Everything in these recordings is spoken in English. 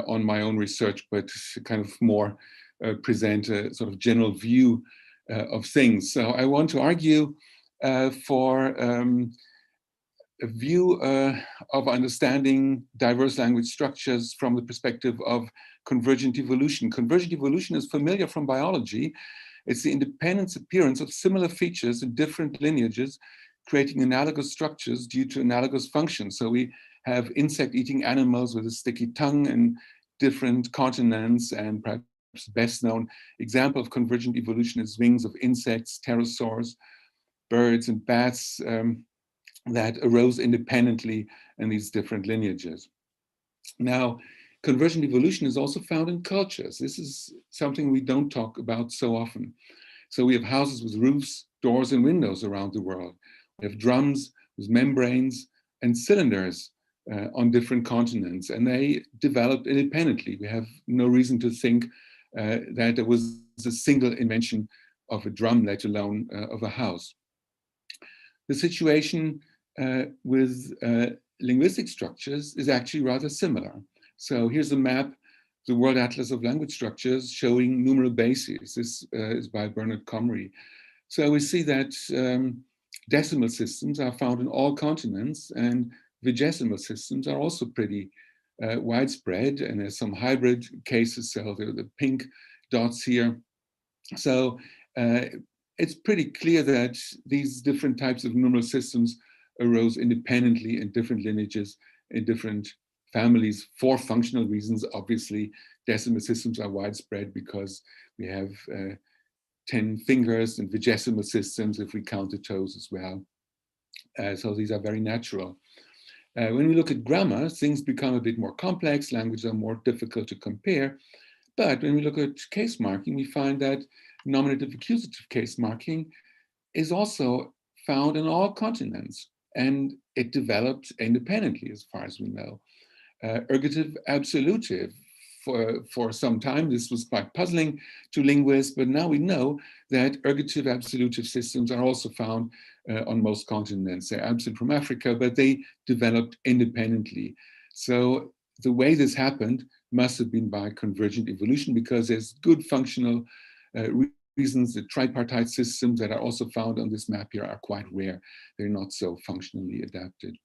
on my own research, but kind of more present a sort of general view of things. So I want to argue for a view of understanding diverse language structures from the perspective of convergent evolution. Convergent evolution is familiar from biology. It's the independent appearance of similar features in different lineages, creating analogous structures due to analogous functions. So we have insect-eating animals with a sticky tongue in different continents, and perhaps best known example of convergent evolution is wings of insects, pterosaurs, birds, and bats that arose independently in these different lineages. Now, convergent evolution is also found in cultures. This is something we don't talk about so often. So we have houses with roofs, doors, and windows around the world. We have drums with membranes and cylinders on different continents, and they developed independently. We have no reason to think that there was a single invention of a drum, let alone of a house. The situation with linguistic structures is actually rather similar. So here's a map, the World Atlas of Language Structures, showing numeral bases. This is by Bernard Comrie. So we see that decimal systems are found in all continents, and vigesimal systems are also pretty widespread, and there's some hybrid cases, so the pink dots here. So it's pretty clear that these different types of numeral systems arose independently in different lineages, in different families for functional reasons. Obviously, decimal systems are widespread because we have 10 fingers, and vigesimal systems if we count the toes as well. So these are very natural. When we look at grammar, things become a bit more complex, languages are more difficult to compare. But when we look at case marking, we find that nominative accusative case marking is also found in all continents, and it developed independently as far as we know. Ergative absolutive, for some time, this was quite puzzling to linguists, but now we know that ergative absolutive systems are also found on most continents. They're absent from Africa, but they developed independently. So the way this happened must have been by convergent evolution, because there's good functional reasons. The tripartite systems that are also found on this map here are quite rare. They're not so functionally adapted.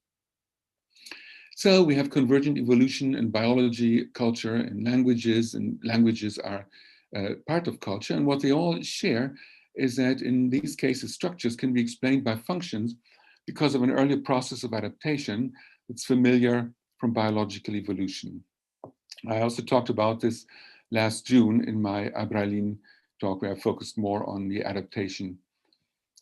So we have convergent evolution in biology, culture, and languages are part of culture. And what they all share is that in these cases, structures can be explained by functions because of an earlier process of adaptation that's familiar from biological evolution. I also talked about this last June in my Abraline talk, where I focused more on the adaptation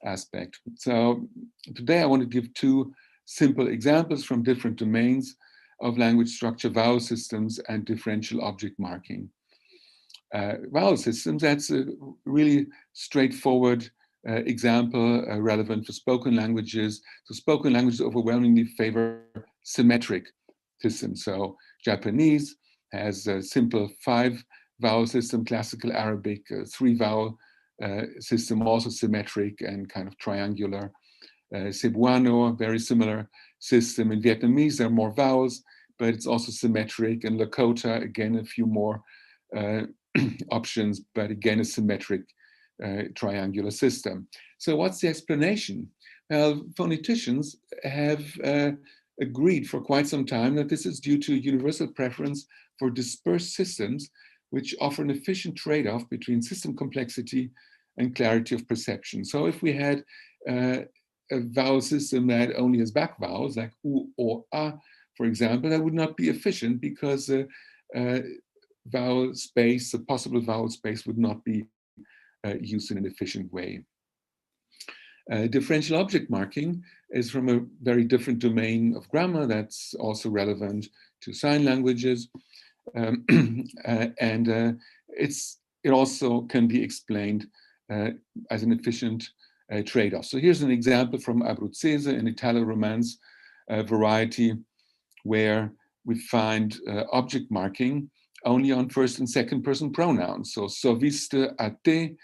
aspect. So today I want to give two simple examples from different domains of language structure: vowel systems and differential object marking. Vowel systems, that's a really straightforward example relevant for spoken languages. So spoken languages overwhelmingly favor symmetric systems. So Japanese has a simple 5-vowel system, classical Arabic 3-vowel system, also symmetric and kind of triangular. Cebuano, very similar system. In Vietnamese, there are more vowels, but it's also symmetric. And Lakota, again, a few more options, but again, a symmetric triangular system. So what's the explanation? Well, phoneticians have agreed for quite some time that this is due to universal preference for dispersed systems, which offer an efficient trade-off between system complexity and clarity of perception. So if we had a vowel system that only has back vowels, like U or A, for example, that would not be efficient, because vowel space, the possible vowel space, would not be used in an efficient way. Differential object marking is from a very different domain of grammar that's also relevant to sign languages. It also can be explained as an efficient trade-off. So here's an example from Abruzzese, an Italo-Romance variety, where we find object marking only on first and second person pronouns. So viste a te,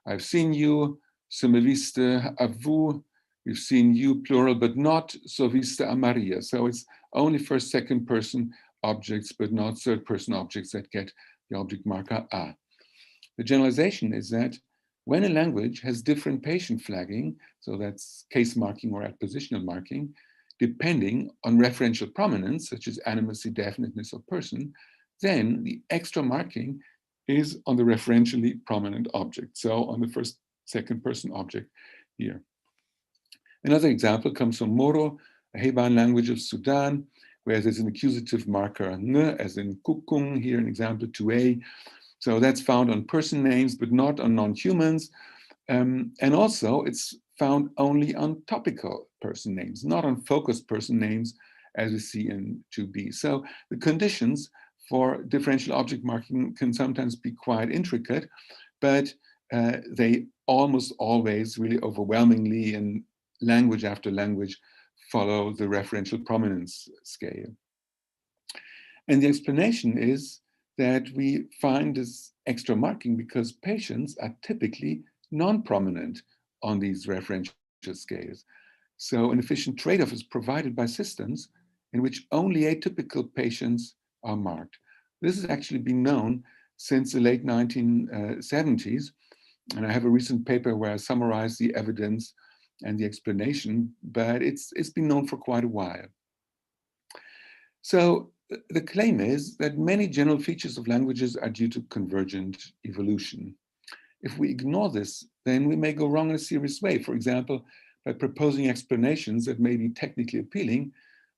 I've seen you. Me viste a vous, we've seen you plural, but not viste a Maria. So it's only first, second person objects, but not third-person objects that get the object marker a. The generalization is that when a language has differentiation flagging, so that's case marking or adpositional marking, depending on referential prominence, such as animacy, definiteness, or person, then the extra marking is on the referentially prominent object, so on the first, second person object here. Another example comes from Moro, a Heiban language of Sudan, where there's an accusative marker ng, as in kukung, here in example 2a. So that's found on person names, but not on non-humans. And also it's found only on topical person names, not on focused person names, as we see in 2b. So the conditions for differential object marking can sometimes be quite intricate, but they almost always, really overwhelmingly, in language after language, follow the referential prominence scale. And the explanation is that we find this extra marking because patients are typically non-prominent on these referential scales. So an efficient trade-off is provided by systems in which only atypical patients are marked. This has actually been known since the late 1970s. And I have a recent paper where I summarize the evidence and the explanation, but it's been known for quite a while. So the claim is that many general features of languages are due to convergent evolution. If we ignore this, then we may go wrong in a serious way. For example, by proposing explanations that may be technically appealing,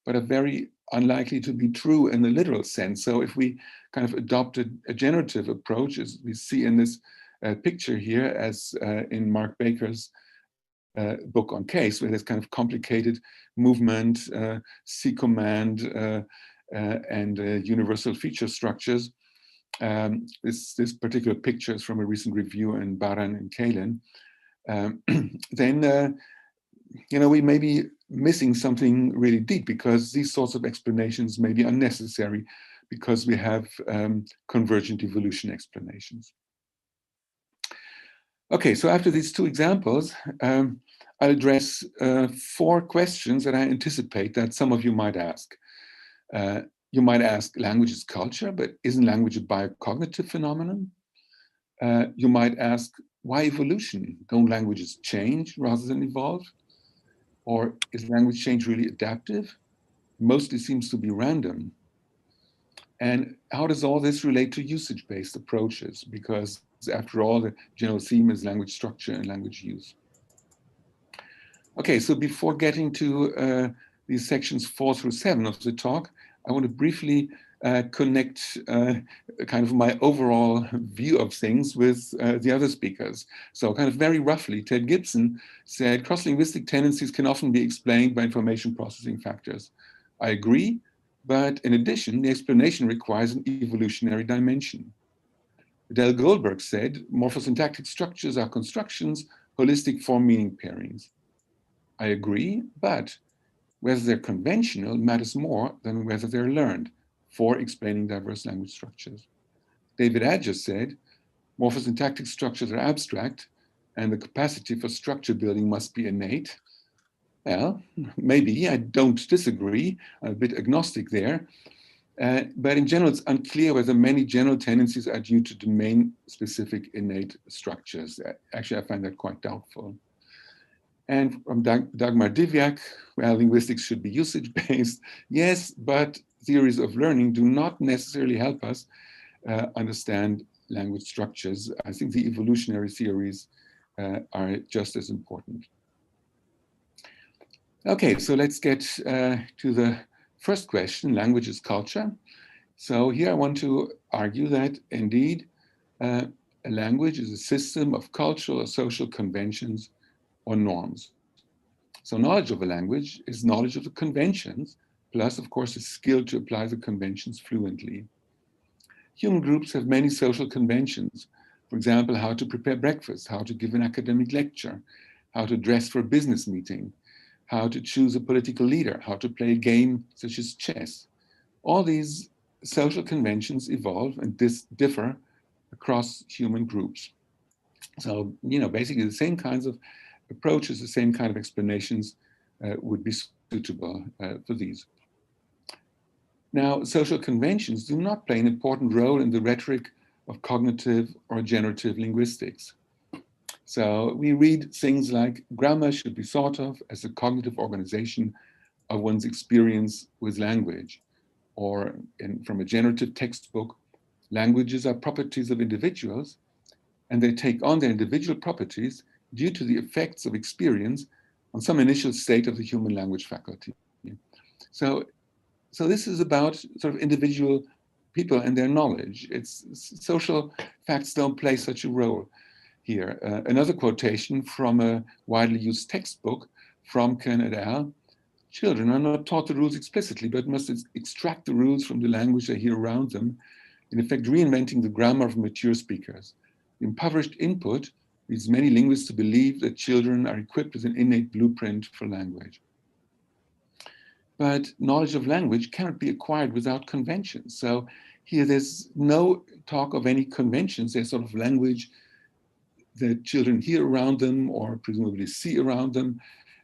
but are very unlikely to be true in the literal sense. So if we kind of adopted a generative approach, as we see in this picture here, as in Mark Baker's book on case, where there's kind of complicated movement, C command, and universal feature structures. This particular picture is from a recent review in Baran and Kalin. Then we may be missing something really deep, because these sorts of explanations may be unnecessary because we have convergent evolution explanations. Okay, so after these two examples, I'll address 4 questions that I anticipate that some of you might ask. You might ask, language is culture, but isn't language a biocognitive phenomenon? You might ask, why evolution? Don't languages change rather than evolve? Or is language change really adaptive? Mostly seems to be random. And how does all this relate to usage-based approaches? Because after all, the general theme is language structure and language use. Okay, so before getting to these sections 4 through 7 of the talk, I want to briefly connect kind of my overall view of things with the other speakers. So kind of very roughly, Ted Gibson said, cross-linguistic tendencies can often be explained by information processing factors. I agree, but in addition, the explanation requires an evolutionary dimension. Adele Goldberg said, morphosyntactic structures are constructions, holistic form-meaning pairings. I agree, but whether they're conventional matters more than whether they're learned for explaining diverse language structures. David Adger said, morphosyntactic structures are abstract and the capacity for structure building must be innate. Well, maybe, I don't disagree, I'm a bit agnostic there. But in general, it's unclear whether many general tendencies are due to domain-specific innate structures. Actually, I find that quite doubtful. And from Dagmar Divjak, well, linguistics should be usage-based. Yes, but theories of learning do not necessarily help us understand language structures. I think the evolutionary theories are just as important. Okay, so let's get to the first question, language is culture. So here I want to argue that indeed, a language is a system of cultural or social conventions or norms. So knowledge of a language is knowledge of the conventions, plus of course a skill to apply the conventions fluently. Human groups have many social conventions. For example, how to prepare breakfast, how to give an academic lecture, how to dress for a business meeting, how to choose a political leader, how to play a game such as chess. All these social conventions evolve and differ across human groups. So, basically the same kinds of approaches, the same kind of explanations would be suitable for these. Now, social conventions do not play an important role in the rhetoric of cognitive or generative linguistics. So we read things like grammar should be thought of as a cognitive organization of one's experience with language, or from a generative textbook, languages are properties of individuals and they take on their individual properties due to the effects of experience on some initial state of the human language faculty. So, so this is about sort of individual people and their knowledge. It's social facts don't play such a role here. Another quotation from a widely used textbook from Kern et al. Children are not taught the rules explicitly, but must extract the rules from the language they hear around them, in effect reinventing the grammar of mature speakers. The impoverished input leads many linguists to believe that children are equipped with an innate blueprint for language. But knowledge of language cannot be acquired without conventions. So here there's no talk of any conventions. There's sort of language that children hear around them or presumably see around them.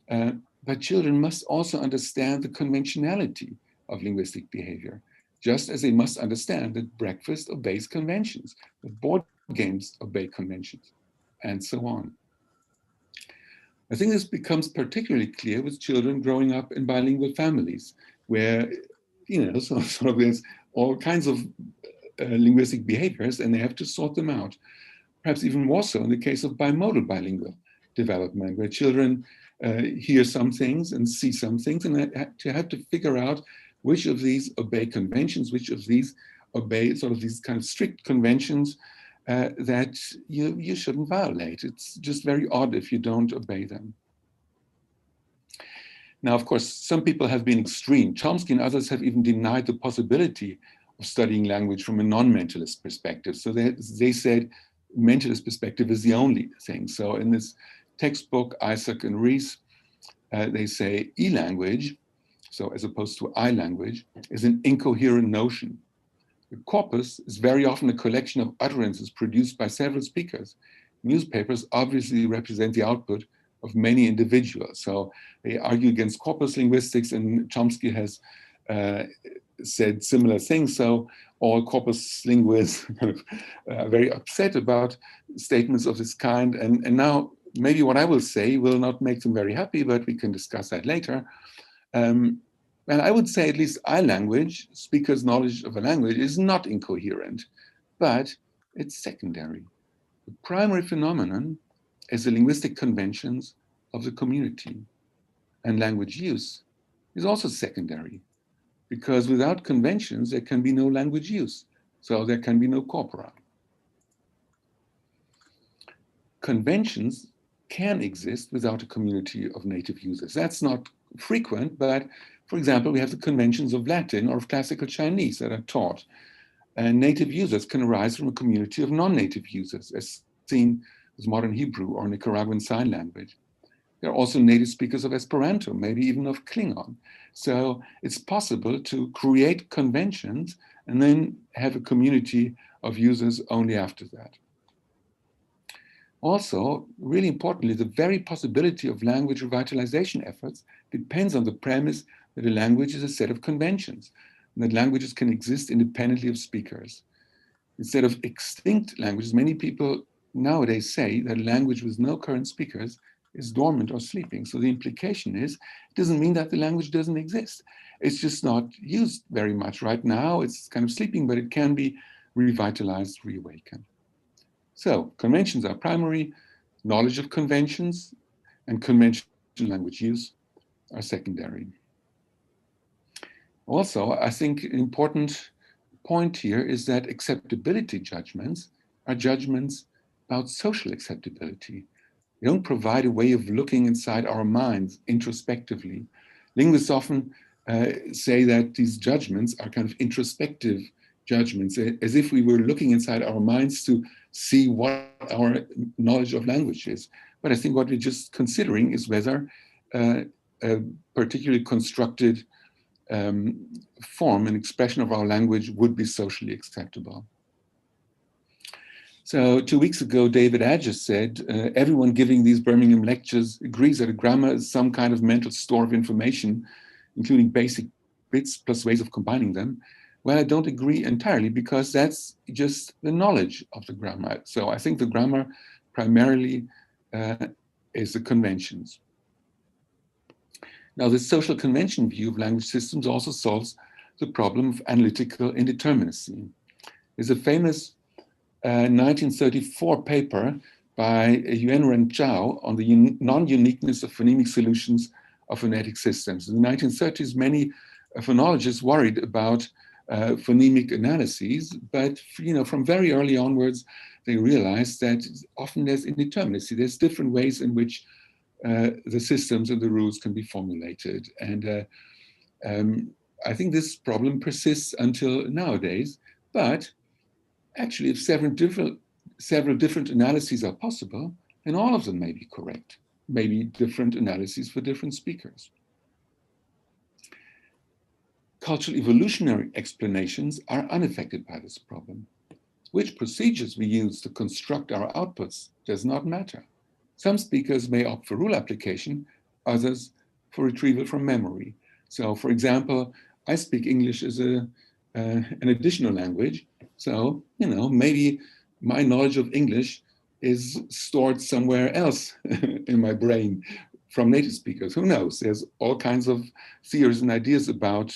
But children must also understand the conventionality of linguistic behavior, just as they must understand that breakfast obeys conventions, that board games obey conventions, and so on. I think this becomes particularly clear with children growing up in bilingual families, where, sort of there's all kinds of linguistic behaviors and they have to sort them out. Perhaps even more so in the case of bimodal bilingual development, where children hear some things and see some things, and they have to figure out which of these obey conventions, which of these obey sort of these kind of strict conventions that you shouldn't violate. It's just very odd if you don't obey them. Now, of course, some people have been extreme. Chomsky and others have even denied the possibility of studying language from a non-mentalist perspective. So they said mentalist perspective is the only thing. So in this textbook, Isaac and Rees, they say e-language, so as opposed to I-language, is an incoherent notion. The corpus is very often a collection of utterances produced by several speakers. Newspapers obviously represent the output of many individuals. So they argue against corpus linguistics, and Chomsky has said similar things. So all corpus linguists are very upset about statements of this kind. And now maybe what I will say will not make them very happy, but we can discuss that later. And I would say at least I-language, speakers' knowledge of a language, is not incoherent, but it's secondary. The primary phenomenon is the linguistic conventions of the community. And language use is also secondary, because without conventions, there can be no language use. So there can be no corpora. Conventions can exist without a community of native users. That's not frequent, but for example, we have the conventions of Latin or of classical Chinese that are taught. And native users can arise from a community of non-native users, as seen with modern Hebrew or Nicaraguan Sign Language. There are also native speakers of Esperanto, maybe even of Klingon. So it's possible to create conventions and then have a community of users only after that. Also, really importantly, the very possibility of language revitalization efforts depends on the premise that a language is a set of conventions, and that languages can exist independently of speakers. Instead of extinct languages, many people nowadays say that a language with no current speakers is dormant or sleeping. So the implication is, it doesn't mean that the language doesn't exist. It's just not used very much right now. It's kind of sleeping, but it can be revitalized, reawakened. So conventions are primary, knowledge of conventions and conventional language use are secondary. Also, I think an important point here is that acceptability judgments are judgments about social acceptability. They don't provide a way of looking inside our minds introspectively. Linguists often say that these judgments are kind of introspective judgments, as if we were looking inside our minds to see what our knowledge of language is. But I think what we're just considering is whether a particularly constructed form and expression of our language would be socially acceptable. So 2 weeks ago, David Adger said, everyone giving these Birmingham lectures agrees that a grammar is some kind of mental store of information, including basic bits plus ways of combining them. Well, I don't agree entirely, because that's just the knowledge of the grammar. So I think the grammar primarily is the conventions. Now, the social convention view of language systems also solves the problem of analytical indeterminacy. There's a famous 1934 paper by Yuan-Ren Zhao on the non-uniqueness of phonemic solutions of phonetic systems. In the 1930s, many phonologists worried about phonemic analyses, but from very early onwards, they realized that often there's indeterminacy. There's different ways in which the systems and the rules can be formulated. And I think this problem persists until nowadays, but actually, if several different analyses are possible, then all of them may be correct. Maybe different analyses for different speakers. Cultural evolutionary explanations are unaffected by this problem. Which procedures we use to construct our outputs does not matter. Some speakers may opt for rule application, others for retrieval from memory. So, for example, I speak English as an additional language. So, maybe my knowledge of English is stored somewhere else in my brain from native speakers. Who knows? There's all kinds of theories and ideas about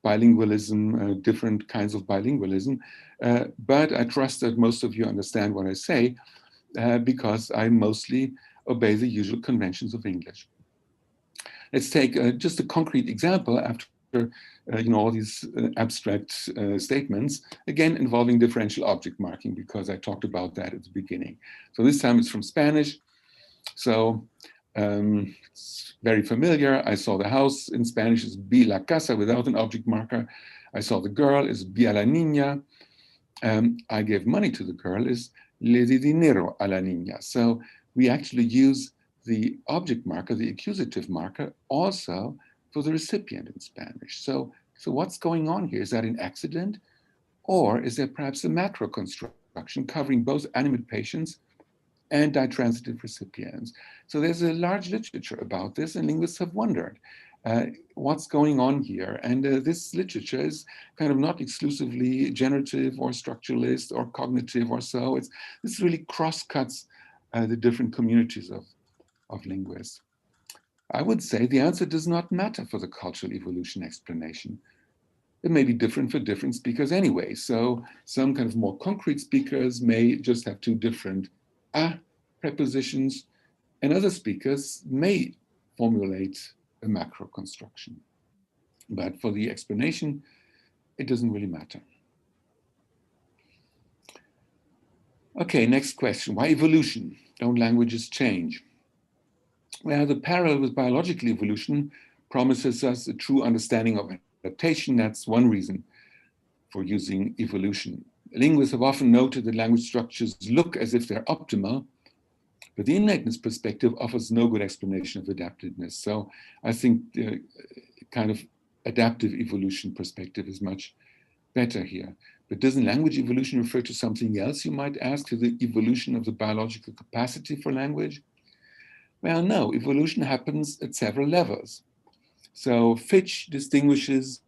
bilingualism, different kinds of bilingualism. But I trust that most of you understand what I say, because I mostly obey the usual conventions of English. Let's take just a concrete example after all these abstract statements, again involving differential object marking, because I talked about that at the beginning. So this time it's from Spanish. So it's very familiar. I saw the house in Spanish is vi la casa without an object marker. I saw the girl is vi a la niña. I gave money to the girl is le di dinero a la niña. So we actually use the object marker, the accusative marker, also for the recipient in Spanish. So what's going on here? Is that an accident? Or is there perhaps a macro construction covering both animate patients and ditransitive recipients? So there's a large literature about this, and linguists have wondered what's going on here. And this literature is kind of not exclusively generative or structuralist or cognitive or so. This really cross-cuts the different communities of linguists. I would say the answer does not matter for the cultural evolution explanation. It may be different for different speakers anyway. So some kind of more concrete speakers may just have two different prepositions, and other speakers may formulate a macro construction. But for the explanation, it doesn't really matter. Okay, next question. Why evolution? Don't languages change? Well, the parallel with biological evolution promises us a true understanding of adaptation. That's one reason for using evolution. Linguists have often noted that language structures look as if they're optimal, but the innateness perspective offers no good explanation of adaptiveness. So I think the kind of adaptive evolution perspective is much better here. But doesn't language evolution refer to something else, you might ask, to the evolution of the biological capacity for language? Well, no, evolution happens at several levels. So Fitch distinguishes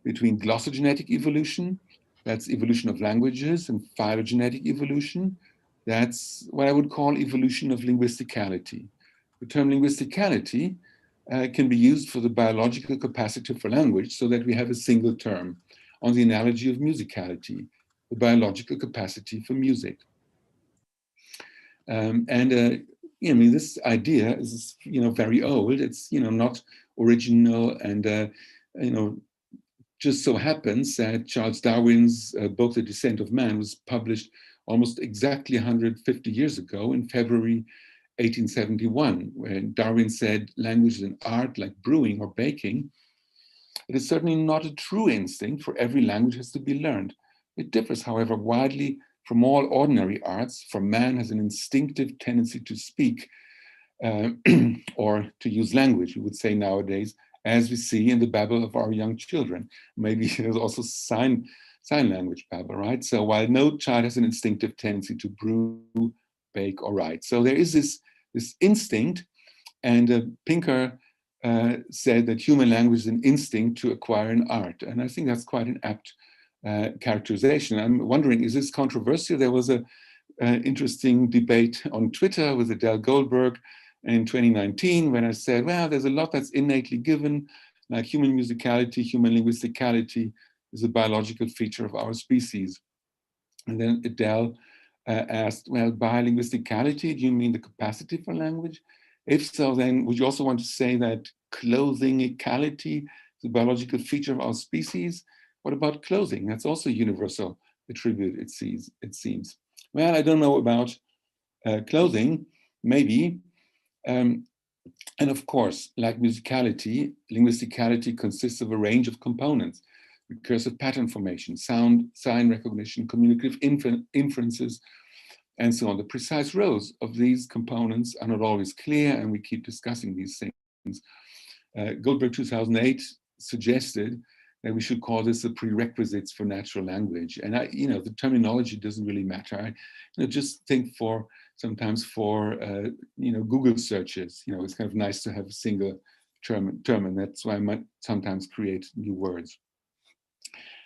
between glossogenetic evolution, that's evolution of languages, and phylogenetic evolution, that's what I would call evolution of linguisticality. The term linguisticality can be used for the biological capacity for language so that we have a single term, on the analogy of musicality, the biological capacity for music. This idea is, very old. It's, not original, and just so happens that Charles Darwin's book, The Descent of Man, was published almost exactly 150 years ago in February 1871, when Darwin said language is an art like brewing or baking. It is certainly not a true instinct, for every language has to be learned. It differs, however, widely from all ordinary arts, for man has an instinctive tendency to speak or to use language, we would say nowadays, as we see in the babble of our young children. Maybe there's also sign language babble, right? So while no child has an instinctive tendency to brew, bake, or write. So there is this instinct, and Pinker said that human language is an instinct to acquire an art. And I think that's quite an apt characterization. I'm wondering, is this controversial? There was an interesting debate on Twitter with Adele Goldberg in 2019 when I said, well, there's a lot that's innately given, like human musicality, human linguisticality is a biological feature of our species. And then Adele asked, well, bilinguisticality, do you mean the capacity for language? If so, then would you also want to say that clothingicality is a biological feature of our species? What about clothing? That's also a universal attribute, it seems. Well, I don't know about clothing, maybe. And of course, like musicality, linguisticality consists of a range of components: recursive pattern formation, sound, sign recognition, communicative inferences, and so on. The precise roles of these components are not always clear, and we keep discussing these things. Goldberg 2008 suggested that we should call this the prerequisites for natural language. And the terminology doesn't really matter. Just think sometimes for Google searches. It's kind of nice to have a single term, and that's why I might sometimes create new words.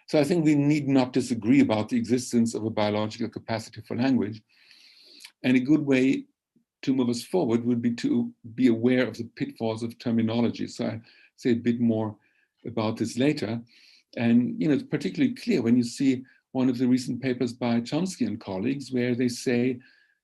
So I think we need not disagree about the existence of a biological capacity for language. And a good way to move us forward would be to be aware of the pitfalls of terminology. So I'll say a bit more about this later. And it's particularly clear when you see one of the recent papers by Chomsky and colleagues, where they say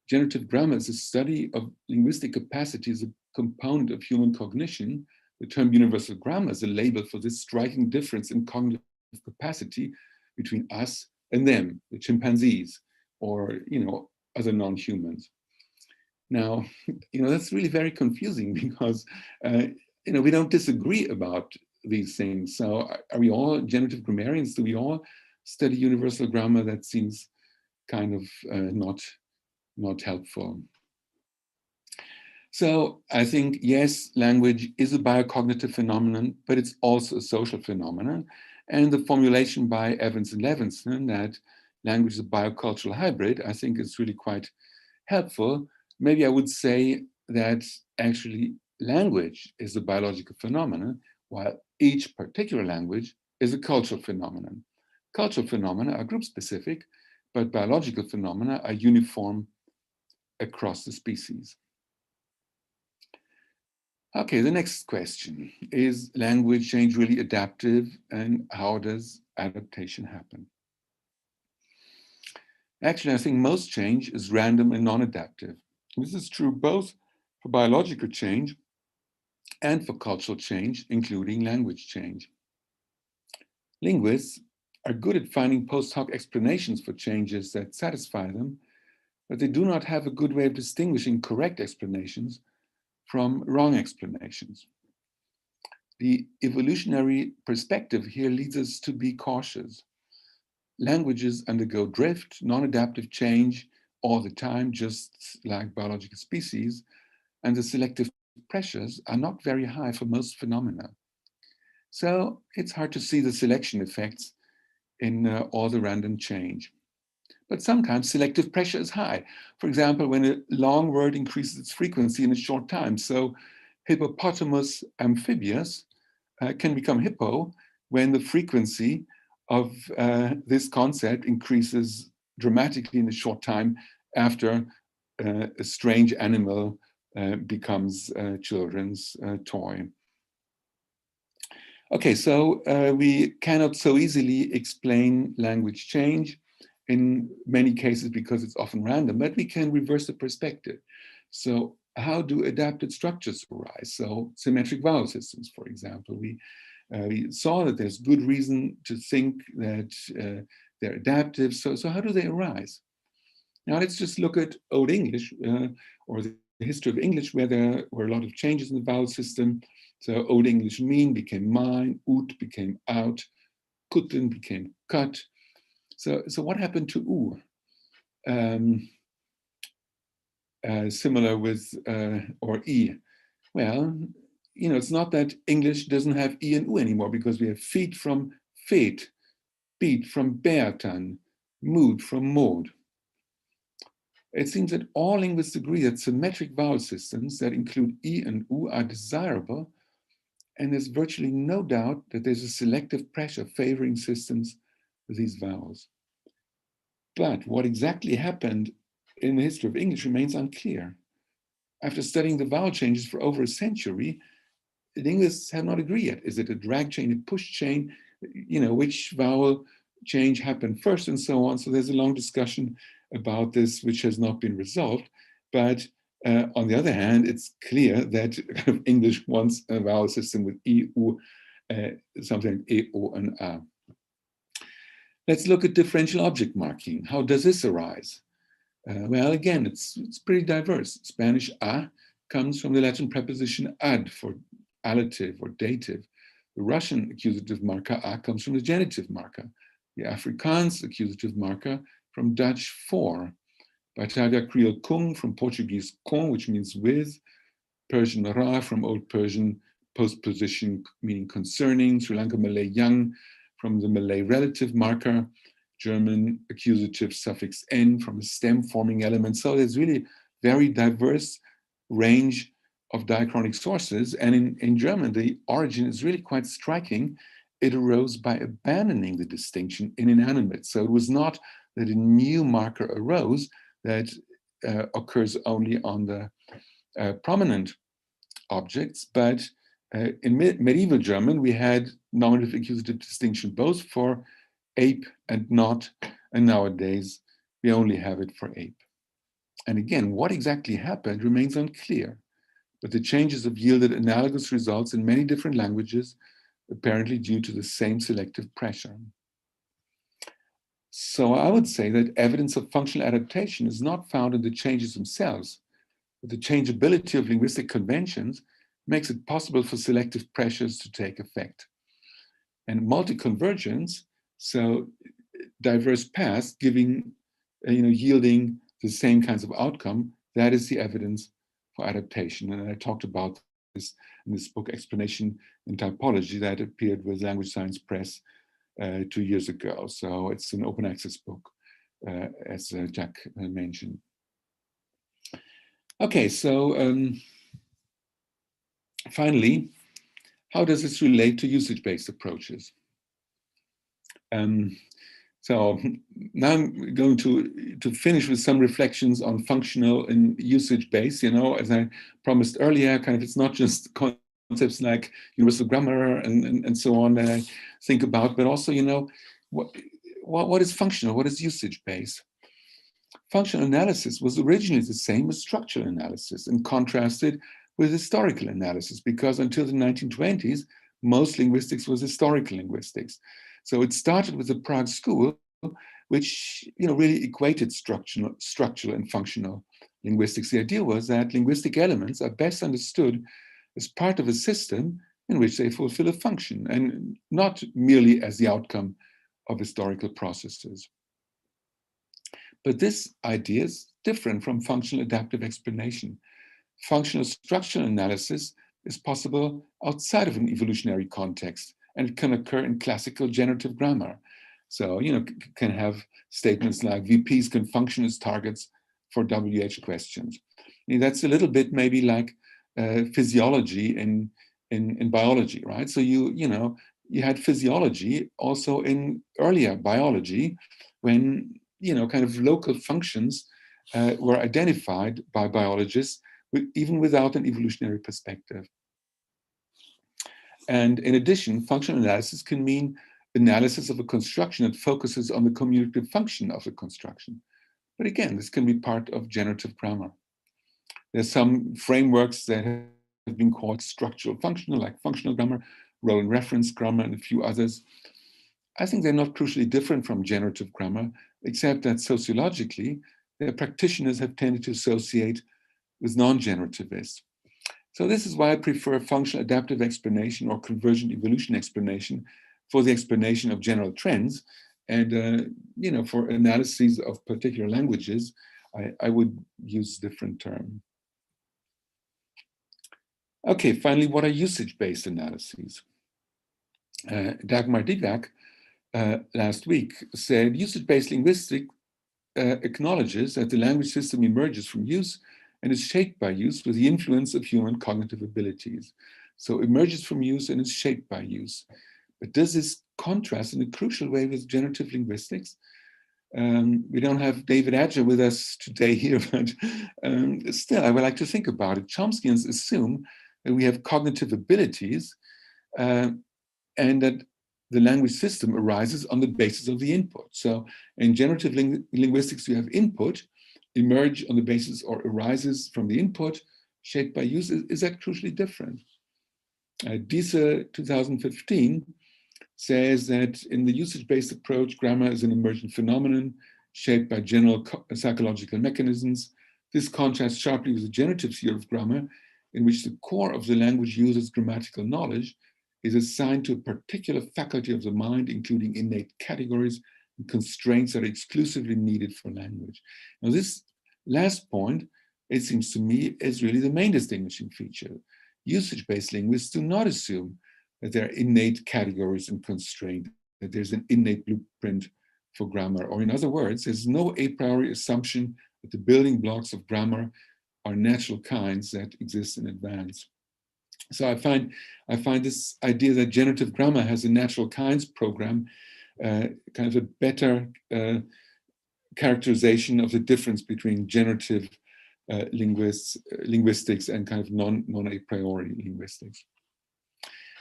generative grammar is a study of linguistic capacity as a component of human cognition. The term universal grammar is a label for this striking difference in cognitive capacity between us and them, the chimpanzees, or other non-humans. Now, that's really very confusing because we don't disagree about these things. So are we all generative grammarians? Do we all study universal grammar? That seems kind of not helpful. So I think, yes, language is a biocognitive phenomenon, but it's also a social phenomenon. And the formulation by Evans and Levinson that language is a biocultural hybrid, I think is really quite helpful. Maybe I would say that actually language is a biological phenomenon, while each particular language is a cultural phenomenon. Cultural phenomena are group specific, but biological phenomena are uniform across the species. Okay, the next question: is language change really adaptive, and how does adaptation happen? Actually, I think most change is random and non-adaptive. This is true both for biological change and for cultural change, including language change. Linguists are good at finding post hoc explanations for changes that satisfy them, but they do not have a good way of distinguishing correct explanations from wrong explanations. The evolutionary perspective here leads us to be cautious. Languages undergo drift, non-adaptive change all the time, just like biological species, and the selective pressures are not very high for most phenomena. So it's hard to see the selection effects in all the random change. But sometimes selective pressure is high. For example, when a long word increases its frequency in a short time. So hippopotamus amphibious can become hippo when the frequency of this concept increases dramatically in a short time after a strange animal becomes children's toy. Okay, so we cannot so easily explain language change in many cases because it's often random, but we can reverse the perspective. So how do adapted structures arise? So symmetric vowel systems, for example, we saw that there's good reason to think that they're adaptive. So how do they arise? Now let's just look at Old English or the history of English, where there were a lot of changes in the vowel system. So Old English mean became mine, ut became out, kutten became cut. So what happened to u? Similar with or e. Well, it's not that English doesn't have e and u anymore, because we have feet from feet, beat from beatan, mood from mode. It seems that all linguists agree that symmetric vowel systems that include e and u are desirable, and there's virtually no doubt that there's a selective pressure favoring systems with these vowels. But what exactly happened in the history of English remains unclear. After studying the vowel changes for over a century, linguists have not agreed yet. Is it a drag chain, a push chain? Which vowel change happened first and so on. So there's a long discussion about this, which has not been resolved. But on the other hand, it's clear that English wants a vowel system with E, U, something like E, O, and A. Let's look at differential object marking. How does this arise? Well, again, it's pretty diverse. Spanish a comes from the Latin preposition ad for allative or dative. The Russian accusative marker a comes from the genitive marker. The Afrikaans accusative marker from Dutch for. Batavia Creole kung from Portuguese com, which means with. Persian ra from Old Persian postposition meaning concerning. Sri Lanka Malay yang from the Malay relative marker. German accusative suffix n from a stem forming element. So there's really very diverse range of diachronic sources. And in German, the origin is really quite striking. It arose by abandoning the distinction in inanimate. So it was not that a new marker arose that occurs only on the prominent objects, but in medieval German, we had nominative accusative distinction both for ape and not, and nowadays we only have it for ape. And again, what exactly happened remains unclear, but the changes have yielded analogous results in many different languages, apparently due to the same selective pressure. So I would say that evidence of functional adaptation is not found in the changes themselves, but the changeability of linguistic conventions makes it possible for selective pressures to take effect. And multi-convergence, so diverse paths giving, yielding the same kinds of outcome, that is the evidence for adaptation. And I talked about this in this book, Explanation in Typology, that appeared with Language Science Press 2 years ago. So it's an open access book, as Jack mentioned. Okay, so finally, how does this relate to usage-based approaches? So now I'm going to finish with some reflections on functional and usage-based. As I promised earlier, kind of it's not just concepts like universal grammar and so on that I think about, but also, what is functional? What is usage-based? Functional analysis was originally the same as structural analysis and contrasted with historical analysis, because until the 1920s, most linguistics was historical linguistics. So it started with the Prague School, which really equated structural and functional linguistics. The idea was that linguistic elements are best understood as part of a system in which they fulfill a function, and not merely as the outcome of historical processes. But this idea is different from functional adaptive explanation. Functional structural analysis is possible outside of an evolutionary context, and it can occur in classical generative grammar. So, can have statements like VPs can function as targets for WH questions. That's a little bit maybe like physiology in biology, right? So you had physiology also in earlier biology when, kind of local functions were identified by biologists even without an evolutionary perspective. And in addition, functional analysis can mean analysis of a construction that focuses on the communicative function of the construction. But again, this can be part of generative grammar. There's some frameworks that have been called structural functional, like functional grammar, role and reference grammar, and a few others. I think they're not crucially different from generative grammar, except that sociologically, their practitioners have tended to associate with non-generativists. So this is why I prefer functional adaptive explanation or convergent evolution explanation for the explanation of general trends. And for analyses of particular languages, I would use a different term. Okay, finally, what are usage-based analyses? Dagmar Digak last week said, usage-based linguistics acknowledges that the language system emerges from use and is shaped by use with the influence of human cognitive abilities. So emerges from use and is shaped by use. But does this contrast in a crucial way with generative linguistics? We don't have David Adger with us today here, but still, I would like to think about it. Chomskyians assume that we have cognitive abilities and that the language system arises on the basis of the input. So in generative linguistics, you have input, emerge on the basis or arises from the input, shaped by use. Is that crucially different? Diese 2015 says that in the usage-based approach, grammar is an emergent phenomenon shaped by general psychological mechanisms. This contrasts sharply with the generative theory of grammar, in which the core of the language user's grammatical knowledge is assigned to a particular faculty of the mind, including innate categories and constraints that are exclusively needed for language. Now, this last point, it seems to me, is really the main distinguishing feature. Usage-based linguists do not assume that there are innate categories and constraints, that there's an innate blueprint for grammar, or in other words, there's no a priori assumption that the building blocks of grammar are natural kinds that exist in advance. So I find this idea that generative grammar has a natural kinds program kind of a better characterization of the difference between generative linguistics and kind of non-a priori linguistics.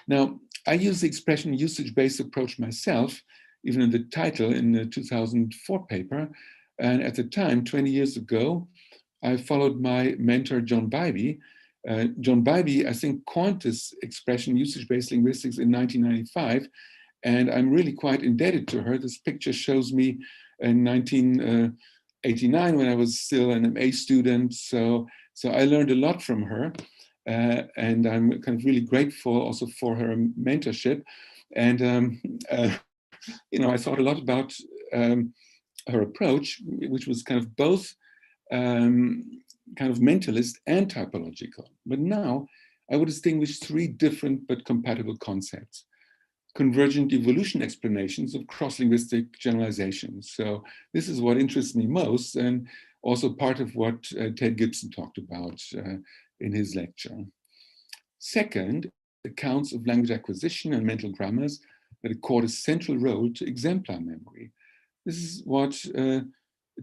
Now, I use the expression usage-based approach myself, even in the title in the 2004 paper. And at the time, 20 years ago, I followed my mentor, John Bybee. John Bybee, I think, coined this expression, usage-based linguistics, in 1995. And I'm really quite indebted to her. This picture shows me in 1989 when I was still an MA student. So I learned a lot from her. And I'm kind of really grateful also for her mentorship. And, you know, I thought a lot about her approach, which was kind of both kind of mentalist and typological. But now I would distinguish three different but compatible concepts. Convergent evolution explanations of cross-linguistic generalizations. So this is what interests me most, and also part of what Ted Gibson talked about in his lecture. Second, accounts of language acquisition and mental grammars that accord a central role to exemplar memory. This is what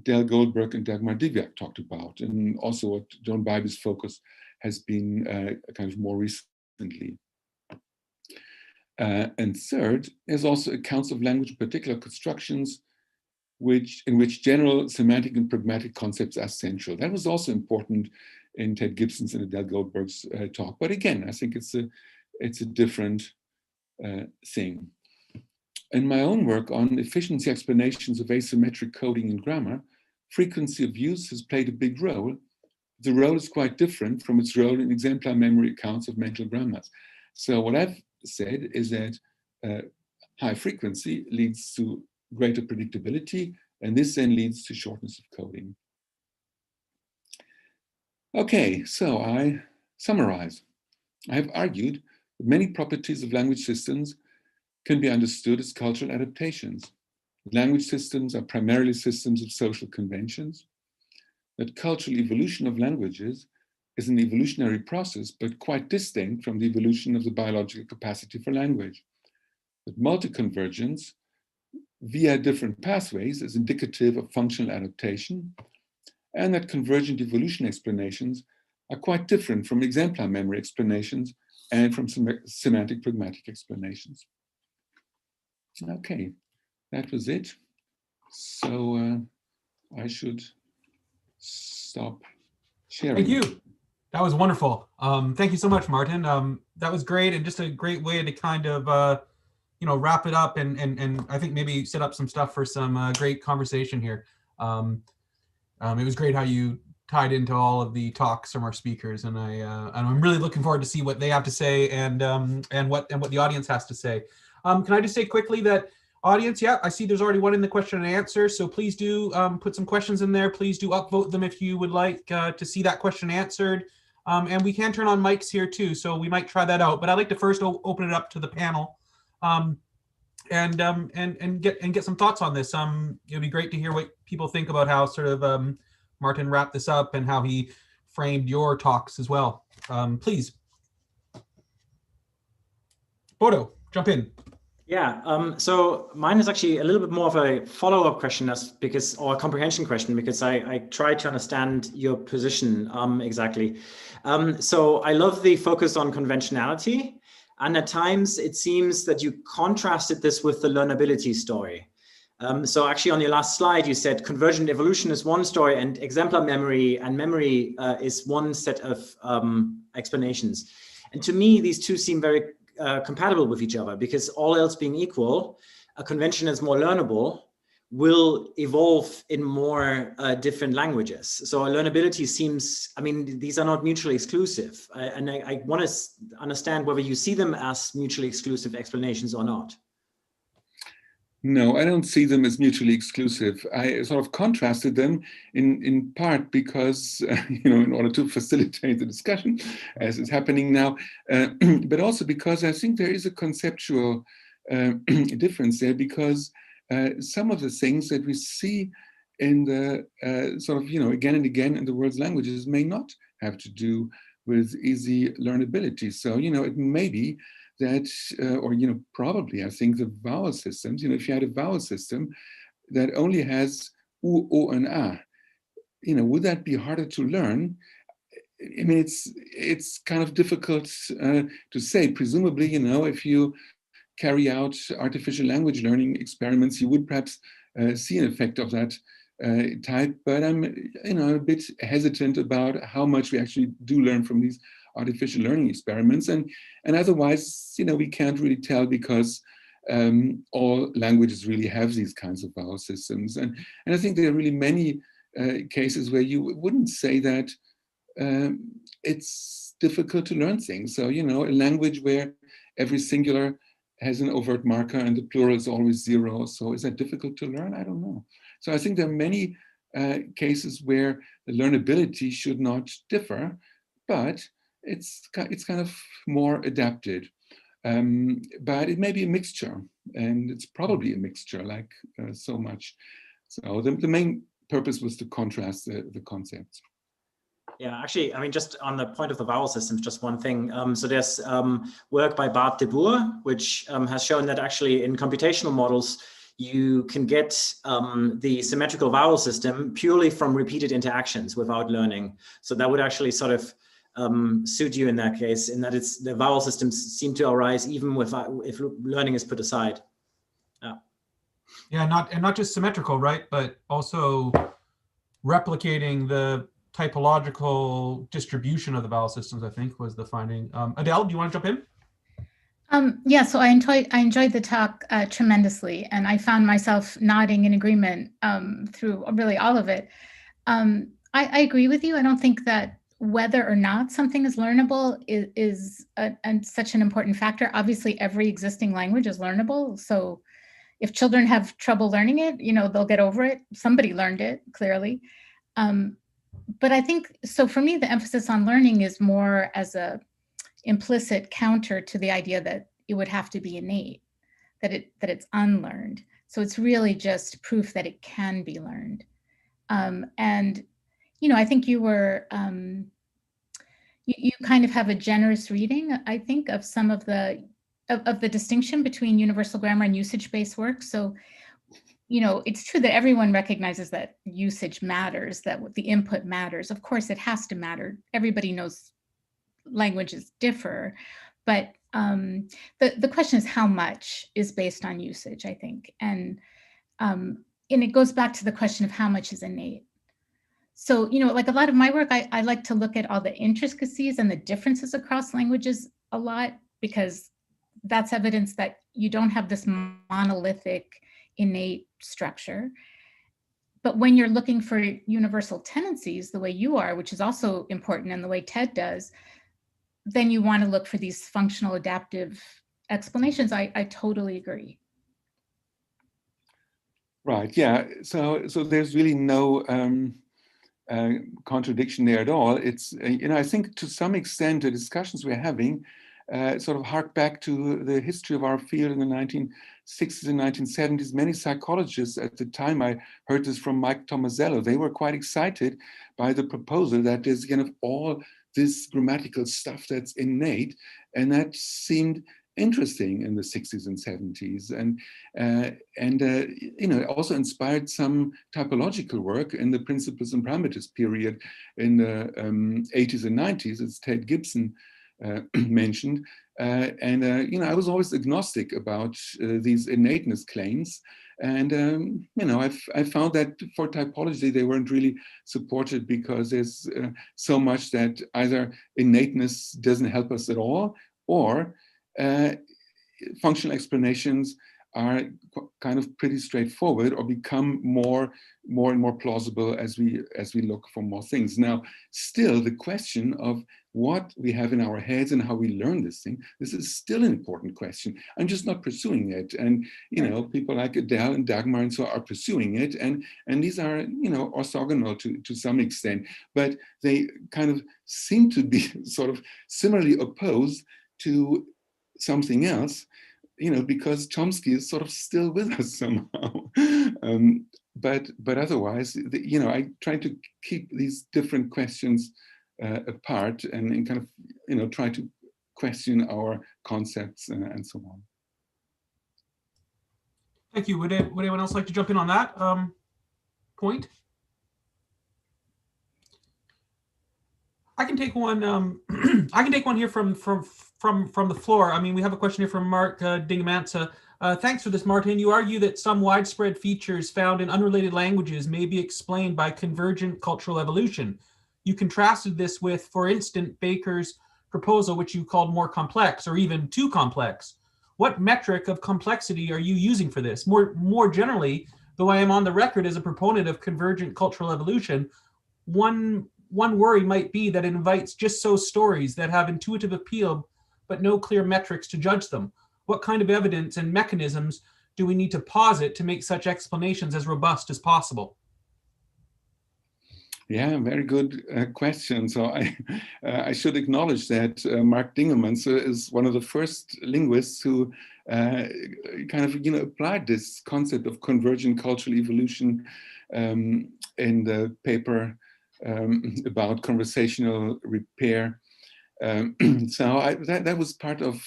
Del Goldberg and Dagmar Diviak talked about, and also what John Bybee's focus has been kind of more recently. And third, there's also accounts of language particular constructions in which general semantic and pragmatic concepts are central. That was also important in Ted Gibson's and Adele Goldberg's talk. But again, I think it's a different thing. In my own work on efficiency explanations of asymmetric coding in grammar, frequency of use has played a big role. The role is quite different from its role in exemplar memory accounts of mental grammars. So what I've said is that high frequency leads to greater predictability, and this then leads to shortness of coding. Okay, so I summarize. I have argued that many properties of language systems can be understood as cultural adaptations. Language systems are primarily systems of social conventions. That cultural evolution of languages is an evolutionary process, but quite distinct from the evolution of the biological capacity for language. That multi-convergence via different pathways is indicative of functional adaptation, and that convergent evolution explanations are quite different from exemplar memory explanations and from semantic pragmatic explanations. Okay, that was it. So I should stop sharing. Thank you. That was wonderful. Thank you so much, Martin. That was great, and just a great way to kind of you know, wrap it up and I think maybe set up some stuff for some great conversation here. It was great how you tied into all of the talks from our speakers, and I'm really looking forward to see what they have to say and what the audience has to say. Can I just say quickly that audience, yeah, I see there's already one in the question and answer, so please do put some questions in there. Please do upvote them if you would like to see that question answered. And we can turn on mics here too, so we might try that out. But I'd like to first open it up to the panel and get some thoughts on this. It'd be great to hear what people think about how sort of Martin wrapped this up and how he framed your talks as well. Please. Bodo, jump in. Yeah, so mine is actually a little bit more of a follow-up question, or a comprehension question, because I try to understand your position exactly. So I love the focus on conventionality, and at times it seems that you contrasted this with the learnability story. So actually on your last slide, you said convergent evolution is one story and exemplar memory and memory is one set of explanations. And to me, these two seem very compatible with each other, because all else being equal, a convention is more learnable, will evolve in more different languages. So learnability seems, I mean, these are not mutually exclusive. And I want to understand whether you see them as mutually exclusive explanations or not. No, I don't see them as mutually exclusive. I sort of contrasted them in part because, in order to facilitate the discussion as is happening now, but also because I think there is a conceptual difference there, because some of the things that we see in the again and again in the world's languages may not have to do with easy learnability. So, it may be that, probably, I think the vowel systems, if you had a vowel system that only has U, O, and A, would that be harder to learn? I mean, it's kind of difficult to say. Presumably, if you carry out artificial language learning experiments, you would perhaps see an effect of that type. But I'm, a bit hesitant about how much we actually do learn from these artificial learning experiments, and otherwise, we can't really tell, because all languages really have these kinds of vowel systems, and I think there are really many cases where you wouldn't say that it's difficult to learn things. So, a language where every singular has an overt marker and the plural is always 0. So is that difficult to learn? I don't know. So I think there are many cases where the learnability should not differ, but it's kind of more adapted. But it may be a mixture, and it's probably a mixture, like so much. So the main purpose was to contrast the concepts. Yeah, actually, I mean, just on the point of the vowel systems, just one thing. So there's work by Bart de Boer, which has shown that actually in computational models, you can get the symmetrical vowel system purely from repeated interactions without learning. So that would actually sort of suit you in that case, in that the vowel systems seem to arise even if learning is put aside. Yeah, not just symmetrical, right? But also replicating the typological distribution of the vowel systems, I think, was the finding. Adele, do you want to jump in? Yeah, so I enjoyed the talk tremendously, and I found myself nodding in agreement through really all of it. I agree with you. I don't think that whether or not something is learnable is such an important factor. Obviously, every existing language is learnable. So if children have trouble learning it, they'll get over it. Somebody learned it, clearly. But I think, so for me, the emphasis on learning is more as a implicit counter to the idea that it would have to be innate, that it's unlearned. So it's really just proof that it can be learned. And I think you were, you kind of have a generous reading, I think, of some of the distinction between universal grammar and usage-based work. So, it's true that everyone recognizes that usage matters, that the input matters. Of course, it has to matter. Everybody knows languages differ, but the question is how much is based on usage, I think. And it goes back to the question of how much is innate. So, like a lot of my work, I like to look at all the intricacies and the differences across languages a lot, because that's evidence that you don't have this monolithic innate structure. But when you're looking for universal tendencies, the way you are, which is also important, and the way Ted does, then you want to look for these functional adaptive explanations. I totally agree. Right, yeah, so there's really no contradiction there at all. It's, I think to some extent the discussions we're having sort of hark back to the history of our field in the 1960s and 1970s. Many psychologists at the time, I heard this from Mike Tomasello, they were quite excited by the proposal that there's kind of all this grammatical stuff that's innate, and that seemed interesting in the 60s and 70s, and it also inspired some typological work in the Principles and Parameters period in the 80s and 90s, as Ted Gibson mentioned. I was always agnostic about these innateness claims, and I found that for typology they weren't really supported, because there's so much that either innateness doesn't help us at all, or functional explanations are kind of pretty straightforward, or become more and more plausible as we look for more things. Now, still, the question of what we have in our heads and how we learn this is still an important question. I'm just not pursuing it. And, people like Adele and Dagmar and so are pursuing it. And these are, orthogonal to some extent, but they kind of seem to be sort of similarly opposed to something else, because Chomsky is sort of still with us somehow. But otherwise, I try to keep these different questions apart, and kind of, try to question our concepts and so on. Thank you. Would anyone else like to jump in on that point? I can take one. I can take one here from the floor. I mean, we have a question here from Mark Dingamansa. Thanks for this, Martin. You argue that some widespread features found in unrelated languages may be explained by convergent cultural evolution. You contrasted this with, for instance, Baker's proposal, which you called more complex or even too complex. What metric of complexity are you using for this? More generally, though I am on the record as a proponent of convergent cultural evolution, one worry might be that it invites just so stories that have intuitive appeal, but no clear metrics to judge them. What kind of evidence and mechanisms do we need to posit to make such explanations as robust as possible? Yeah, very good question. So I should acknowledge that Mark Dingamansa is one of the first linguists who kind of applied this concept of convergent cultural evolution in the paper about conversational repair. So that was part of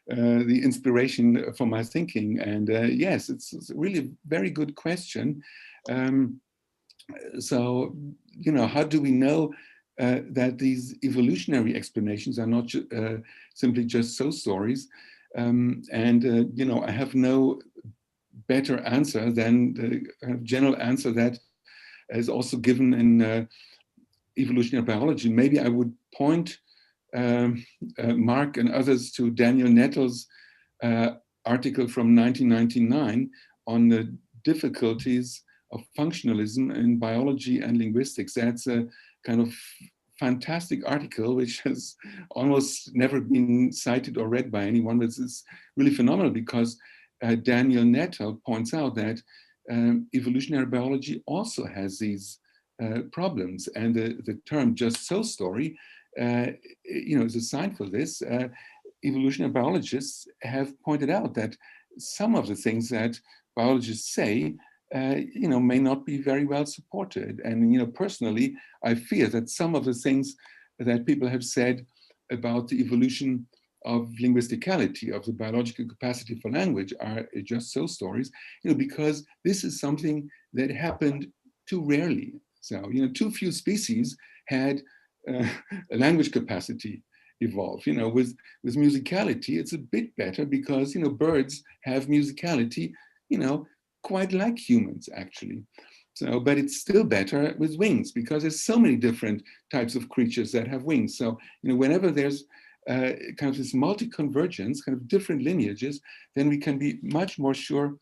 the inspiration for my thinking. And yes, it's really a very good question. So, how do we know that these evolutionary explanations are not simply just so stories? I have no better answer than the general answer that is also given in evolutionary biology. Maybe I would point Mark and others to Daniel Nettles' article from 1999 on the difficulties of functionalism in biology and linguistics. That's a kind of fantastic article, which has almost never been cited or read by anyone, but it's really phenomenal, because Daniel Nettle points out that evolutionary biology also has these problems, and the term "just so" story, is a sign for this. Evolutionary biologists have pointed out that some of the things that biologists say, may not be very well supported. And, personally, I fear that some of the things that people have said about the evolution of linguisticality, of the biological capacity for language, are just so stories, because this is something that happened too rarely. So, too few species had a language capacity evolve. With musicality, it's a bit better, because, birds have musicality, quite like humans, actually. So, but it's still better with wings, because there's so many different types of creatures that have wings. So, whenever there's kind of this multi-convergence, kind of different lineages, then we can be much more sure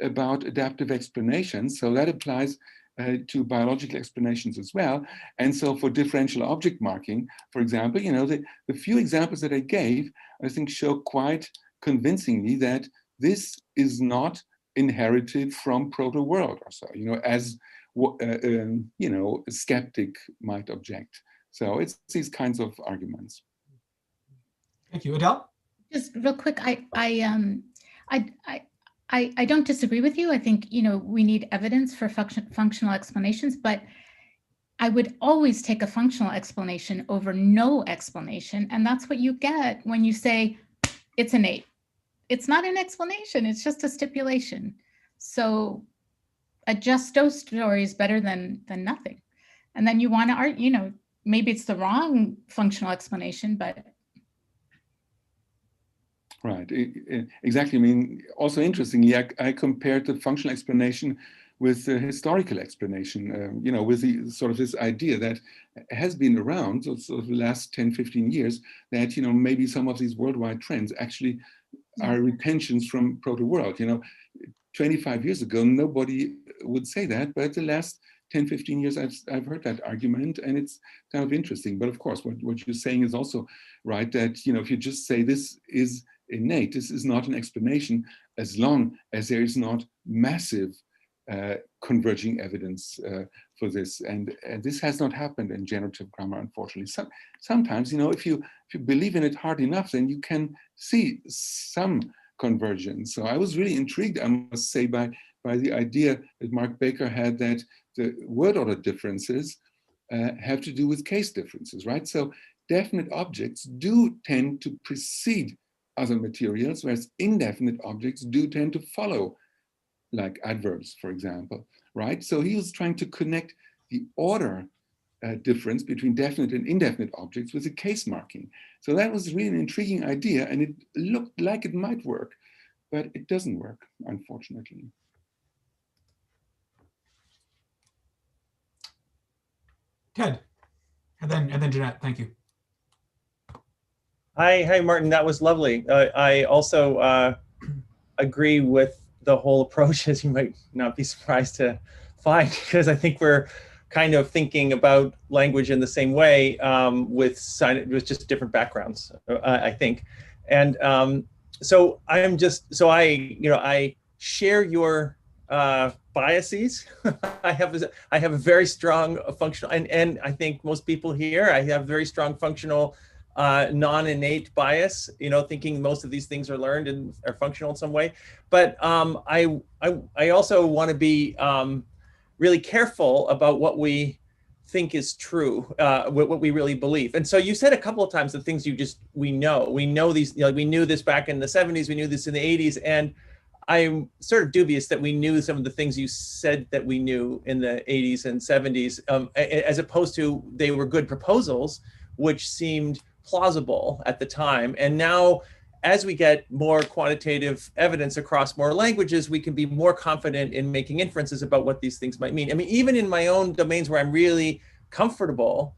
about adaptive explanations. So that applies to biological explanations as well. And so for differential object marking, for example, the few examples that I gave, I think, show quite convincingly that this is not inherited from proto-world or so, as a skeptic might object. So it's these kinds of arguments. Thank you. Adele? Just real quick, I don't disagree with you. I think, we need evidence for functional explanations, but I would always take a functional explanation over no explanation. And that's what you get when you say, it's innate. It's not an explanation, it's just a stipulation. So a just-so story is better than nothing. And then you want to argue, maybe it's the wrong functional explanation, but. Right, exactly. I mean, also interestingly, I compared the functional explanation with the historical explanation, with the sort of this idea that has been around sort of the last 10, 15 years, that, maybe some of these worldwide trends actually are retentions from proto-world. 25 years ago, nobody would say that, but the last 10, 15 years, I've heard that argument, and it's kind of interesting. But of course, what you're saying is also right, that, if you just say this is innate, this is not an explanation, as long as there is not massive converging evidence for this. And this has not happened in generative grammar, unfortunately. Sometimes, if you believe in it hard enough, then you can see some convergence. So I was really intrigued, I must say, by the idea that Mark Baker had, that the word order differences have to do with case differences, right? So definite objects do tend to precede other materials, whereas indefinite objects do tend to follow, like adverbs, for example, right? So he was trying to connect the order difference between definite and indefinite objects with a case marking. So that was really an intriguing idea, and it looked like it might work, but it doesn't work, unfortunately. Ted, and then Jeanette, thank you. Hi, Martin, that was lovely. I also agree with the whole approach, as you might not be surprised to find, because I think we're kind of thinking about language in the same way, with just different backgrounds, I think. And so I share your biases. I have a very strong functional, and I think most people here, I have very strong functional non-innate bias, thinking most of these things are learned and are functional in some way. But I also want to be really careful about what we think is true, what we really believe. And so you said a couple of times the things we know these, we knew this back in the 70s, we knew this in the 80s, and I'm sort of dubious that we knew some of the things you said that we knew in the 80s and 70s, as opposed to they were good proposals, which seemed plausible at the time. And now, as we get more quantitative evidence across more languages, we can be more confident in making inferences about what these things might mean. I mean, even in my own domains where I'm really comfortable,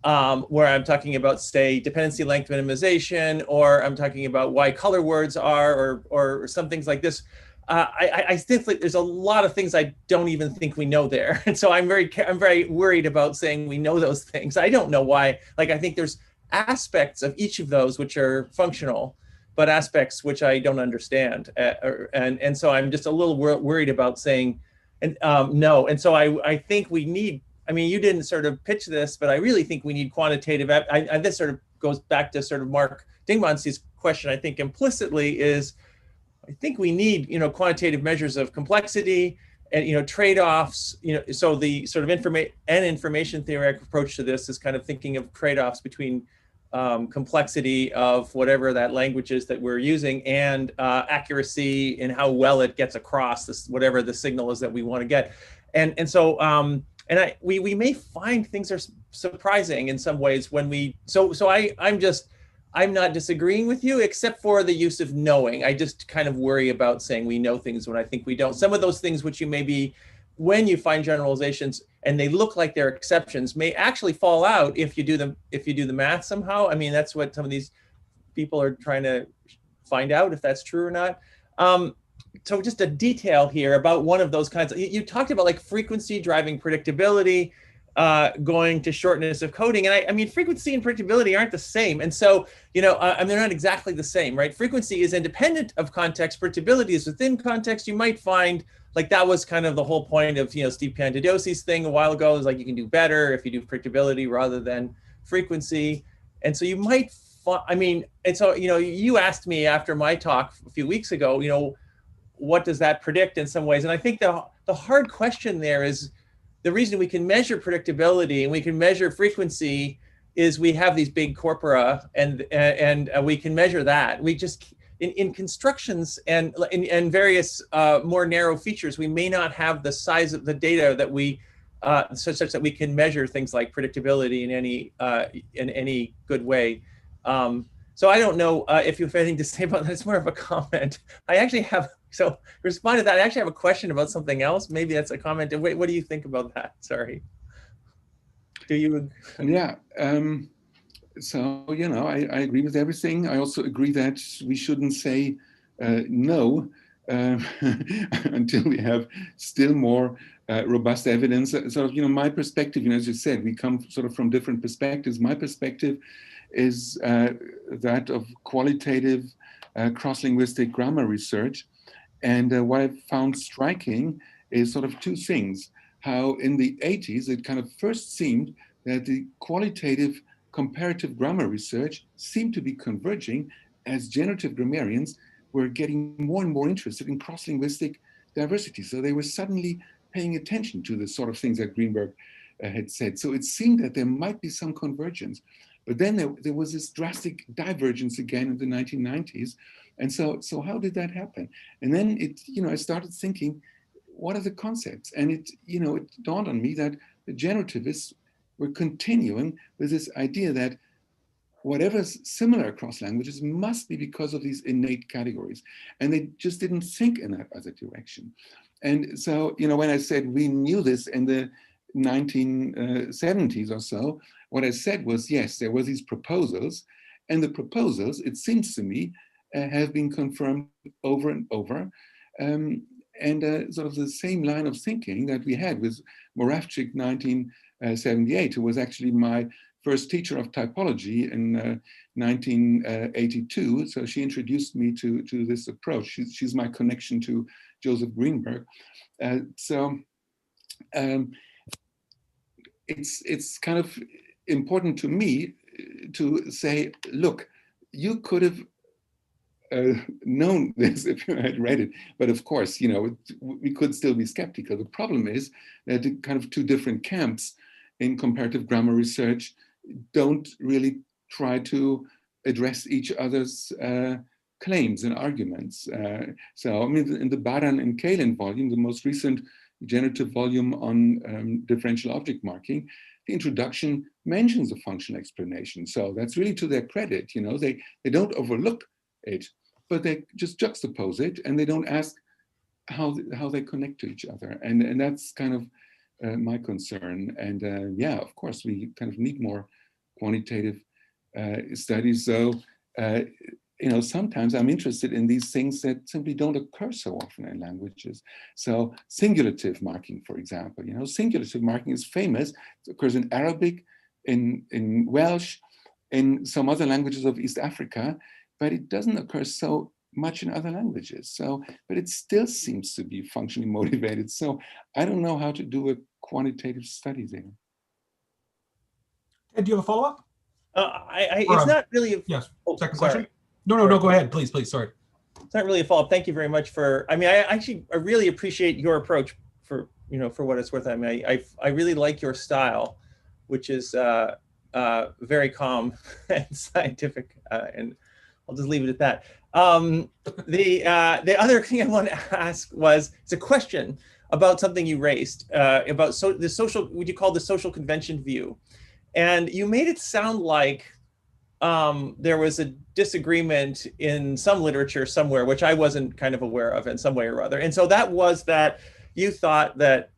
where I'm talking about, say, dependency length minimization, or I'm talking about why color words are, or some things like this, I think like there's a lot of things I don't even think we know there. And so I'm very worried about saying we know those things. I don't know why. Like, I think there's aspects of each of those which are functional, but aspects which I don't understand. And so I'm just a little worried about saying no. And so I think we need, I mean, you didn't sort of pitch this, but I really think we need quantitative. This sort of goes back to sort of Mark Dingman's question, I think implicitly is, I think we need, quantitative measures of complexity and, trade-offs, so the sort of information theoretic approach to this is kind of thinking of trade-offs between complexity of whatever that language is that we're using and accuracy and how well it gets across this, whatever the signal is that we want to get. And so we may find things are surprising in some ways when we, I'm not disagreeing with you, except for the use of knowing. I just kind of worry about saying we know things when I think we don't. Some of those things which you maybe, when you find generalizations and they look like they're exceptions, may actually fall out if you do the math somehow. I mean, that's what some of these people are trying to find out, if that's true or not. So just a detail here about one of those kinds. You talked about like frequency driving predictability, going to shortness of coding. And I mean, frequency and predictability aren't the same. And so, they're not exactly the same, right? Frequency is independent of context. Predictability is within context. You might find like that was kind of the whole point of, Steve Pantadosi's thing a while ago, is like you can do better if you do predictability rather than frequency. And so you might, and so, you asked me after my talk a few weeks ago, what does that predict in some ways? And I think the hard question there is, the reason we can measure predictability and we can measure frequency is we have these big corpora and we can measure that. in constructions and various more narrow features, we may not have the size of the data that we such that we can measure things like predictability in any good way. So I don't know if you have anything to say about that. It's more of a comment. I actually have, so respond to that. I actually have a question about something else. Maybe that's a comment. Wait, what do you think about that? Sorry. Do you? Yeah. So, you know, I agree with everything. I also agree that we shouldn't say no until we have still more robust evidence. Sort of, you know, my perspective, you know, as you said, we come sort of from different perspectives. My perspective is that of qualitative cross-linguistic grammar research. And what I found striking is sort of two things. How in the 80s, it kind of first seemed that the qualitative comparative grammar research seemed to be converging as generative grammarians were getting more and more interested in cross-linguistic diversity. So they were suddenly paying attention to the sort of things that Greenberg had said. So it seemed that there might be some convergence. But then there was this drastic divergence again in the 1990s. And so how did that happen? And then I started thinking, what are the concepts? And it dawned on me that the generativists were continuing with this idea that whatever's similar across languages must be because of these innate categories. And they just didn't think in that other direction. And so, when I said we knew this in the 1970s or so, what I said was, yes, there were these proposals, and the proposals, it seems to me, have been confirmed over and over. And sort of the same line of thinking that we had with Moravcsik 1978, who was actually my first teacher of typology in 1982. So she introduced me to this approach. She's my connection to Joseph Greenberg. It's kind of important to me to say, look, you could have known this if you had read it, but of course, we could still be skeptical. The problem is that the kind of two different camps in comparative grammar research don't really try to address each other's claims and arguments. So, I mean, in the Baran and Kalin volume, the most recent generative volume on differential object marking, the introduction mentions a functional explanation. So that's really to their credit. They don't overlook it, but they just juxtapose it, and they don't ask how they connect to each other. And that's kind of my concern. And yeah, of course, we kind of need more quantitative studies. So, sometimes I'm interested in these things that simply don't occur so often in languages. So singulative marking, for example, singulative marking is famous. It occurs in Arabic, in Welsh, in some other languages of East Africa, but it doesn't occur so much in other languages. So, but it still seems to be functionally motivated. So I don't know how to do a quantitative study there. Ed, do you have a follow-up? It's not really a yes. Second sorry. question. No, go ahead, please. Sorry. It's not really a follow-up. Thank you very much for. I mean, I really appreciate your approach for what it's worth. I mean, I really like your style, which is very calm and scientific, and I'll just leave it at that. The other thing I want to ask it's a question about something you raised about the social, what you call the social convention view, and you made it sound like there was a disagreement in some literature somewhere, which I wasn't kind of aware of in some way or other. And so that was that you thought that,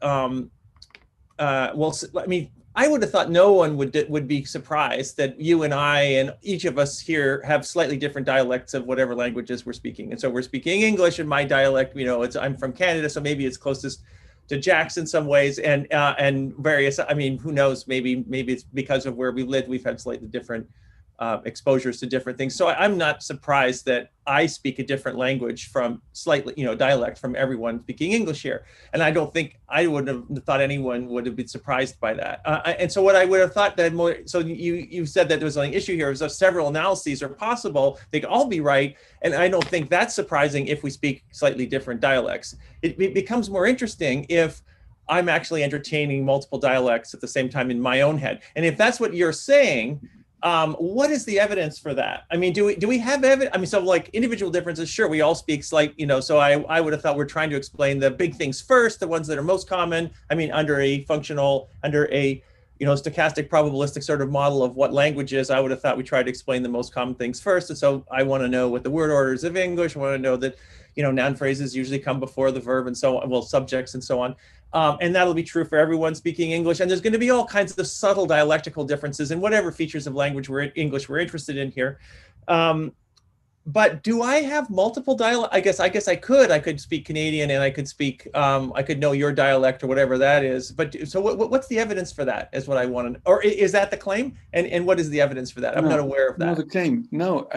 I would have thought no one would be surprised that you and I and each of us here have slightly different dialects of whatever languages we're speaking. And so we're speaking English, and my dialect, I'm from Canada, so maybe it's closest to Jack's in some ways, and various. I mean, who knows? Maybe it's because of where we lived, we've had slightly different exposures to different things. So I'm not surprised that I speak a different language from slightly, dialect from everyone speaking English here. And I don't think I would have thought anyone would have been surprised by that. And so what I would have thought that more, so you said that there was an issue here, is that several analyses are possible. They could all be right. And I don't think that's surprising if we speak slightly different dialects. It becomes more interesting if I'm actually entertaining multiple dialects at the same time in my own head. And if that's what you're saying, What is the evidence for that? I mean, do we have evidence? I mean, so like individual differences, sure, we all speak like, you know, so I would have thought we're trying to explain the big things first, the ones that are most common. I mean, under a, you know, stochastic probabilistic sort of model of what language is, I would have thought we tried to explain the most common things first. And so I want to know what the word orders of English. I want to know that, you know, noun phrases usually come before the verb and so on, well, subjects and so on. And that'll be true for everyone speaking English. And there's going to be all kinds of subtle dialectical differences in whatever features of language English we're interested in here. But do I have multiple dialect? I guess I could speak Canadian, and I could speak, I could know your dialect or whatever that is. But so what's the evidence for that is what I want to, or is that the claim? And what is the evidence for that? I'm not aware of that. No, the claim, no,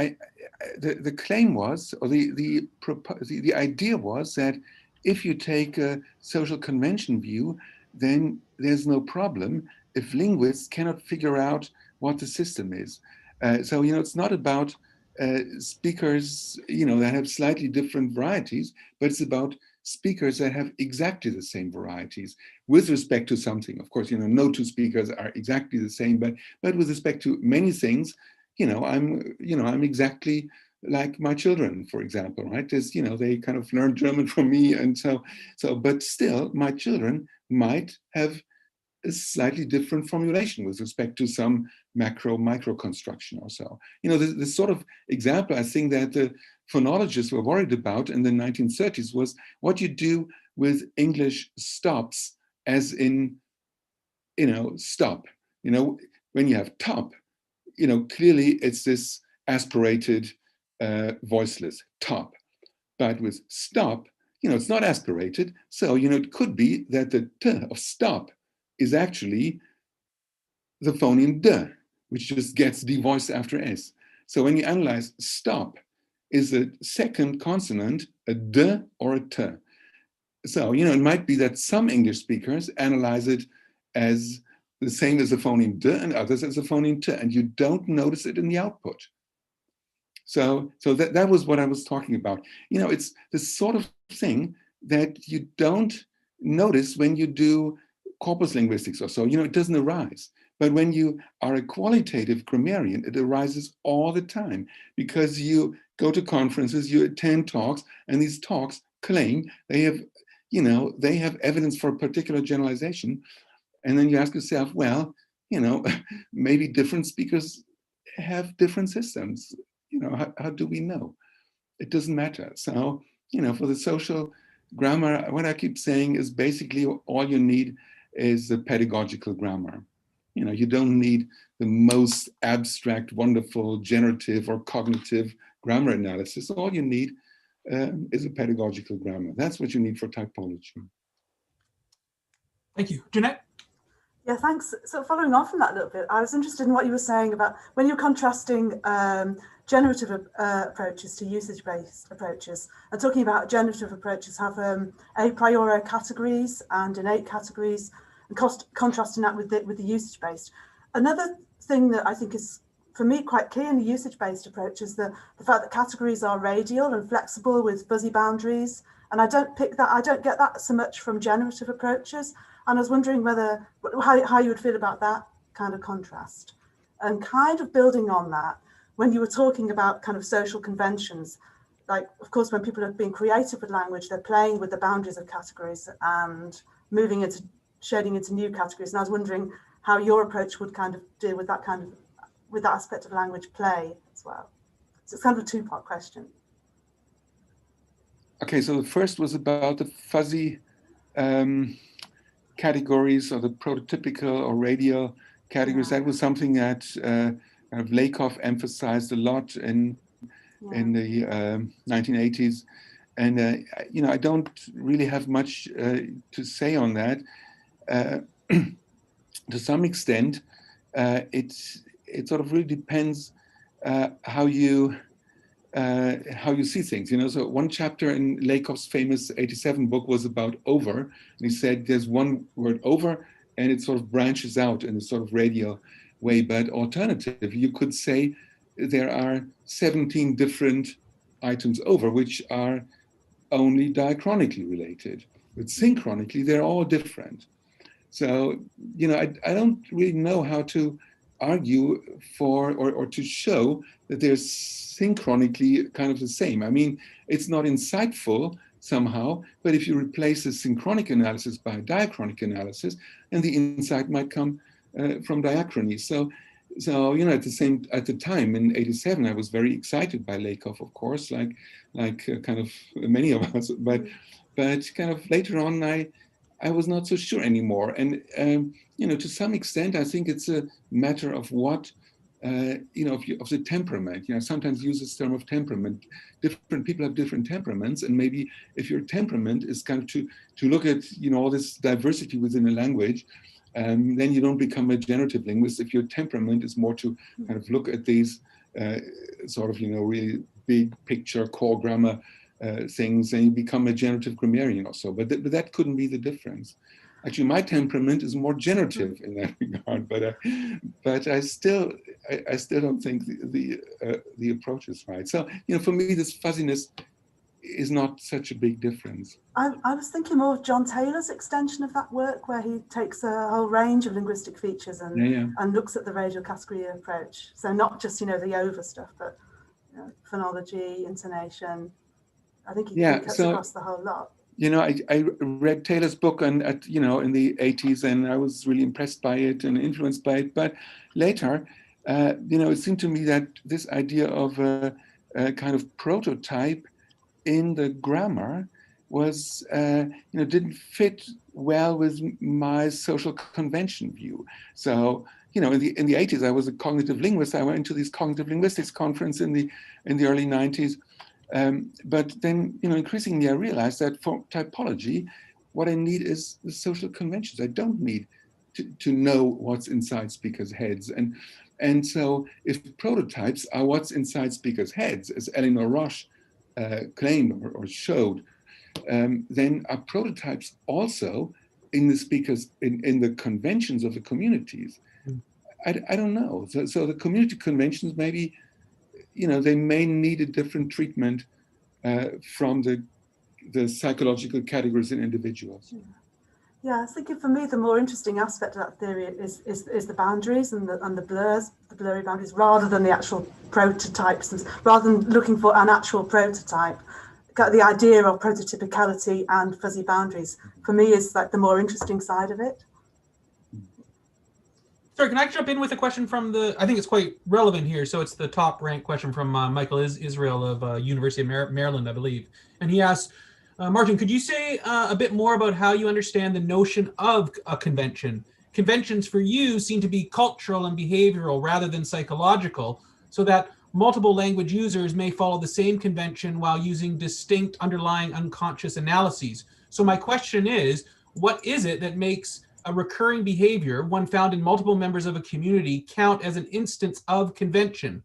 the claim was, or the idea was that if you take a social convention view, then there's no problem if linguists cannot figure out what the system is. So, you know, it's not about speakers, you know, that have slightly different varieties, but it's about speakers that have exactly the same varieties with respect to something. Of course, you know, no two speakers are exactly the same, but with respect to many things, I'm exactly like my children, for example, right? There's, you know, they kind of learned German from me, and so, but still, my children might have a slightly different formulation with respect to some micro construction or so. You know, this sort of example, I think that the phonologists were worried about in the 1930s was what you do with English stops, as in, you know, stop. You know, when you have top, you know, clearly it's this aspirated voiceless top. But with stop, you know, it's not aspirated. So, you know, it could be that the t of stop is actually the phoneme d, which just gets devoiced after s. So when you analyze stop, is the second consonant a d or a t? So, you know, it might be that some English speakers analyze it as the same as the phoneme d and others as the phoneme t, and you don't notice it in the output. So that was what I was talking about. You know, it's the sort of thing that you don't notice when you do corpus linguistics or so. You know, it doesn't arise. But when you are a qualitative grammarian, it arises all the time because you go to conferences, you attend talks, and these talks claim they have, you know, they have evidence for a particular generalization. And then you ask yourself, well, you know, maybe different speakers have different systems. You know, how do we know? It doesn't matter. So, you know, for the social grammar, what I keep saying is basically all you need is the pedagogical grammar. You know, you don't need the most abstract, wonderful, generative or cognitive grammar analysis. All you need is a pedagogical grammar. That's what you need for typology. Thank you. Jeanette? Yeah, thanks. So following on from that a little bit, I was interested in what you were saying about when you're contrasting generative approaches to usage-based approaches, and talking about generative approaches have a priori categories and innate categories, and contrasting that with the usage-based. Another thing that I think is, for me, quite key in the usage-based approach is the fact that categories are radial and flexible with fuzzy boundaries, and I don't get that so much from generative approaches. And I was wondering how you would feel about that kind of contrast. And kind of building on that, when you were talking about kind of social conventions, like, of course, when people are being creative with language, they're playing with the boundaries of categories and shading into new categories. And I was wondering how your approach would kind of deal with that with that aspect of language play as well. So it's kind of a two-part question. Okay, so the first was about the fuzzy categories, or the prototypical or radial categories. Yeah. That was something that kind of Lakoff emphasized a lot in the 1980s. And, you know, I don't really have much to say on that. To some extent, it sort of really depends how you see things, you know. So one chapter in Lakoff's famous 87 book was about over, and he said there's one word over and it sort of branches out in a sort of radial way. But alternatively, you could say there are 17 different items over which are only diachronically related, but synchronically they're all different. So, you know, I don't really know how to argue for or to show that they're synchronically kind of the same. I mean, it's not insightful somehow, but if you replace a synchronic analysis by a diachronic analysis, then the insight might come from diachrony. So you know, at the time in '87, I was very excited by Lakoff, of course, like kind of many of us, but kind of later on, I was not so sure anymore. And you know, to some extent, I think it's a matter of what you know, of the temperament. You know, sometimes use this term of temperament. Different people have different temperaments, and maybe if your temperament is kind of to look at, you know, all this diversity within a language, then you don't become a generative linguist. If your temperament is more to kind of look at these sort of, you know, really big picture core grammar things, then you become a generative grammarian or so. But that couldn't be the difference. Actually, my temperament is more generative in that regard. But I still don't think the approach is right. So, you know, for me, this fuzziness is not such a big difference. I was thinking more of John Taylor's extension of that work, where he takes a whole range of linguistic features and looks at the radial category approach. So not just, you know, the over stuff, but, you know, phonology, intonation. I think he cuts across the whole lot. You know, I read Taylor's book you know, in the '80s, and I was really impressed by it and influenced by it. But later, you know, it seemed to me that this idea of a kind of prototype in the grammar was, you know, didn't fit well with my social convention view. So, you know, in the '80s, I was a cognitive linguist. I went to this cognitive linguistics conference in the early '90s. But then, you know, increasingly I realized that for typology, what I need is the social conventions. I don't need to know what's inside speakers' heads. And so if prototypes are what's inside speakers' heads, as Eleanor Roche claimed or showed, then are prototypes also in the speakers, in the conventions of the communities? I don't know. So the community conventions, maybe, you know, they may need a different treatment from the psychological categories in individuals. Yeah, I was thinking for me, the more interesting aspect of that theory is the boundaries and the blurs, the blurry boundaries, rather than the actual prototypes, and rather than looking for an actual prototype. The idea of prototypicality and fuzzy boundaries, for me, is like the more interesting side of it. Sorry, can I jump in with a question from I think it's quite relevant here. So it's the top ranked question from Michael Israel of University of Maryland, I believe. And he asks, Martin, could you say a bit more about how you understand the notion of a convention? Conventions for you seem to be cultural and behavioral rather than psychological, so that multiple language users may follow the same convention while using distinct underlying unconscious analyses. So my question is, what is it that makes a recurring behavior, one found in multiple members of a community, count as an instance of convention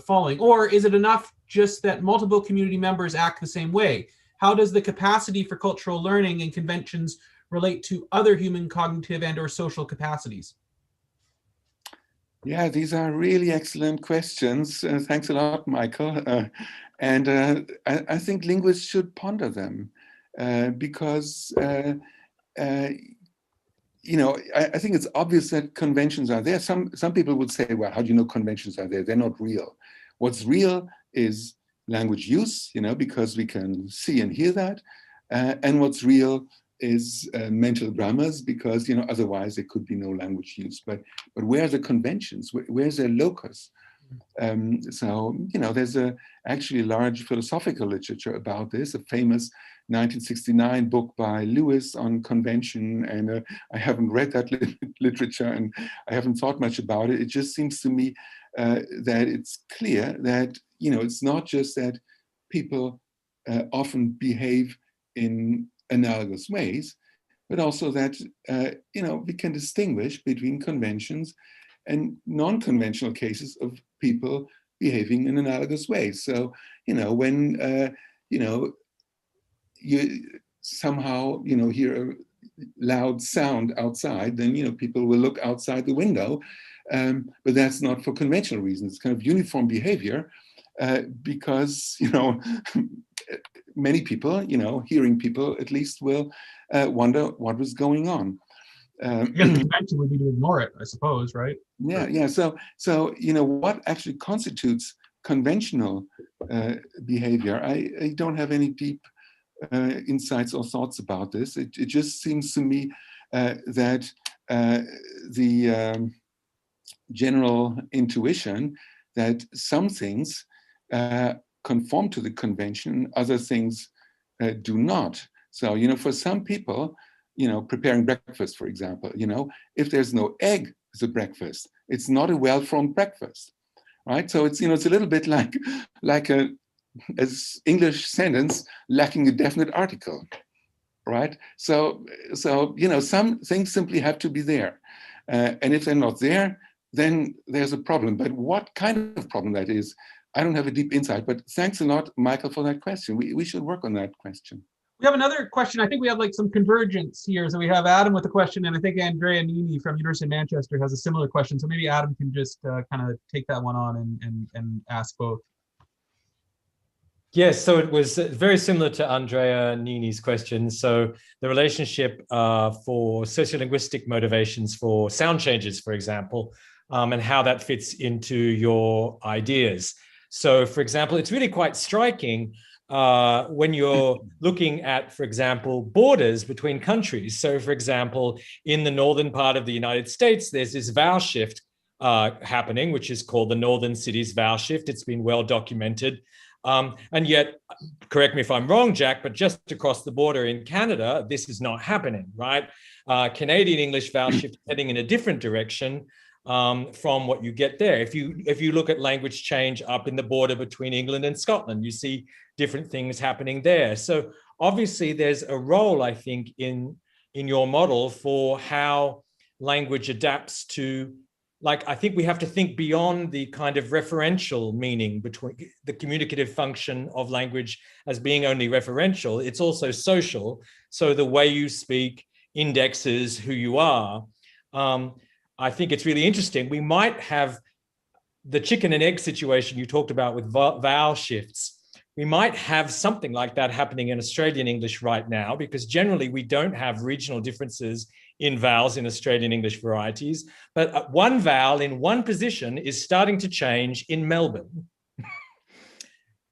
following? Or is it enough just that multiple community members act the same way? How does the capacity for cultural learning and conventions relate to other human cognitive and or social capacities? Yeah, these are really excellent questions. Thanks a lot, Michael. And I think linguists should ponder them because you know, I think it's obvious that conventions are there. Some people would say, well, how do you know conventions are there? They're not real. What's real is language use, you know, because we can see and hear that. And what's real is mental grammars, because, you know, otherwise there could be no language use. But where are the conventions? Where's their locus? So, you know, there's actually a large philosophical literature about this, a famous 1969 book by Lewis on convention, and I haven't read that literature and I haven't thought much about it. It just seems to me that it's clear that, you know, it's not just that people often behave in analogous ways, but also that, you know, we can distinguish between conventions and non-conventional cases of people behaving in analogous ways. So, you know, when, you know, you somehow, you know, hear a loud sound outside, then, you know, people will look outside the window, but that's not for conventional reasons. It's kind of uniform behavior because, you know, many people, you know, hearing people at least will wonder what was going on. I guess the convention would be to ignore it, I suppose, right? Yeah. So what actually constitutes conventional behavior? I don't have any deep insights or thoughts about this. It just seems to me that the general intuition that some things conform to the convention, other things do not. So, for some people, preparing breakfast, for example, if there's no egg as a breakfast, it's not a well-formed breakfast, right? So it's, it's a little bit like a English sentence lacking a definite article, right? So some things simply have to be there. And if they're not there, then there's a problem. But what kind of problem that is, I don't have a deep insight, but thanks a lot, Michael, for that question. We should work on that question. We have another question. I think we have like some convergence here. So we have Adam with a question, and I think Andrea Nini from University of Manchester has a similar question. So maybe Adam can just kind of take that one on and ask both. Yes, so it was very similar to Andrea Nini's question. So the relationship for sociolinguistic motivations for sound changes, for example, and how that fits into your ideas. So, for example, it's really quite striking when you're looking at, for example, borders between countries. So, for example, in the northern part of the United States, there's this vowel shift happening, which is called the Northern Cities Vowel Shift. It's been well documented. And yet, correct me if I'm wrong, Jack, but just across the border in Canada, this is not happening, right? Canadian English vowel shift heading in a different direction from what you get there. If you look at language change up in the border between England and Scotland, you see different things happening there. So obviously there's a role, I think, in your model for how language adapts to, like, I think we have to think beyond the kind of referential meaning between the communicative function of language as being only referential. It's also social. So the way you speak indexes who you are. I think it's really interesting. We might have the chicken and egg situation you talked about with vowel shifts. We might have something like that happening in Australian English right now, because generally we don't have regional differences in vowels in Australian English varieties, but one vowel in one position is starting to change in Melbourne.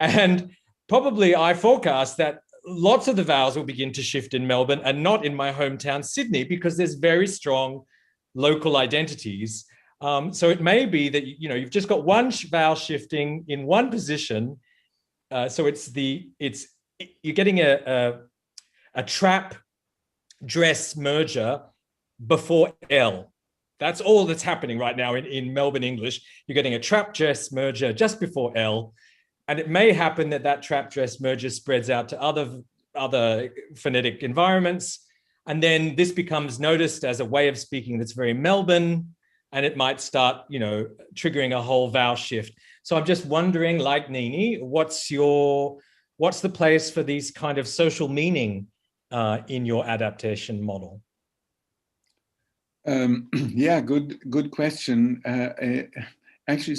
And probably I forecast that lots of the vowels will begin to shift in Melbourne and not in my hometown, Sydney, because there's very strong local identities. So it may be that, you've just got one vowel shifting in one position. So you're getting a trap dress merger before L. That's all that's happening right now in Melbourne English. You're getting a trap dress merger just before L. And it may happen that trap dress merger spreads out to other phonetic environments. And then this becomes noticed as a way of speaking that's very Melbourne, and it might start, triggering a whole vowel shift. So I'm just wondering, like Nini, what's the place for these kind of social meaning in your adaptation model? Yeah, good question. Actually,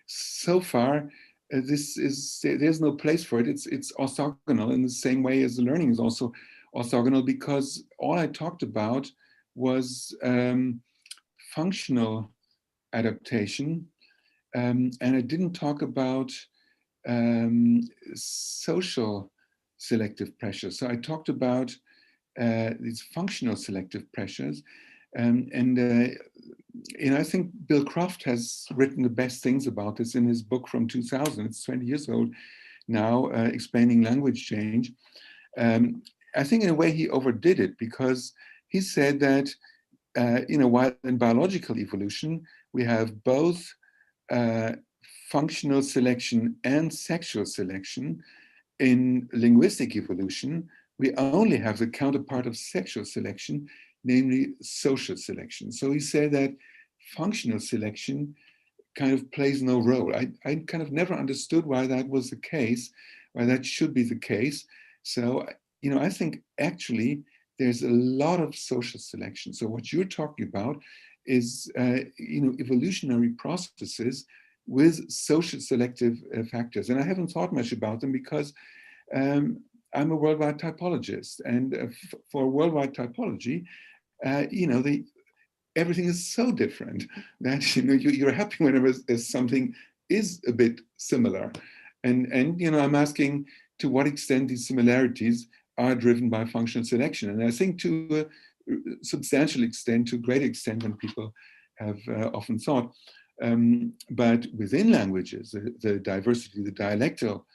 so far, there's no place for it. It's orthogonal in the same way as the learning is also orthogonal, because all I talked about was functional adaptation, and I didn't talk about social selective pressures. So I talked about these functional selective pressures, and I think Bill Croft has written the best things about this in his book from 2000. It's 20 years old now, explaining language change. I think in a way he overdid it, because he said that, while in biological evolution, we have both functional selection and sexual selection. In linguistic evolution, we only have the counterpart of sexual selection, namely social selection. So he said that functional selection kind of plays no role. I kind of never understood why that was the case, why that should be the case. So, I think actually there's a lot of social selection. So what you're talking about is, evolutionary processes with social selective factors. And I haven't thought much about them because I'm a worldwide typologist. And for worldwide typology, everything is so different that you're happy whenever something is a bit similar. And I'm asking to what extent these similarities are driven by functional selection. And I think to a substantial extent, to a great extent than people have often thought. But within languages, the diversity, the dialectal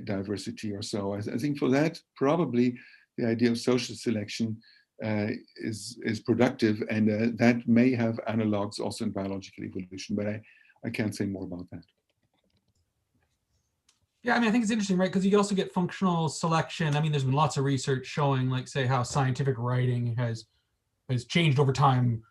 diversity or so, I think for that, probably the idea of social selection is productive, and that may have analogs also in biological evolution, but I can't say more about that. Yeah, I mean, I think it's interesting, right? Because you also get functional selection. I mean, there's been lots of research showing, like, say, how scientific writing has changed over time,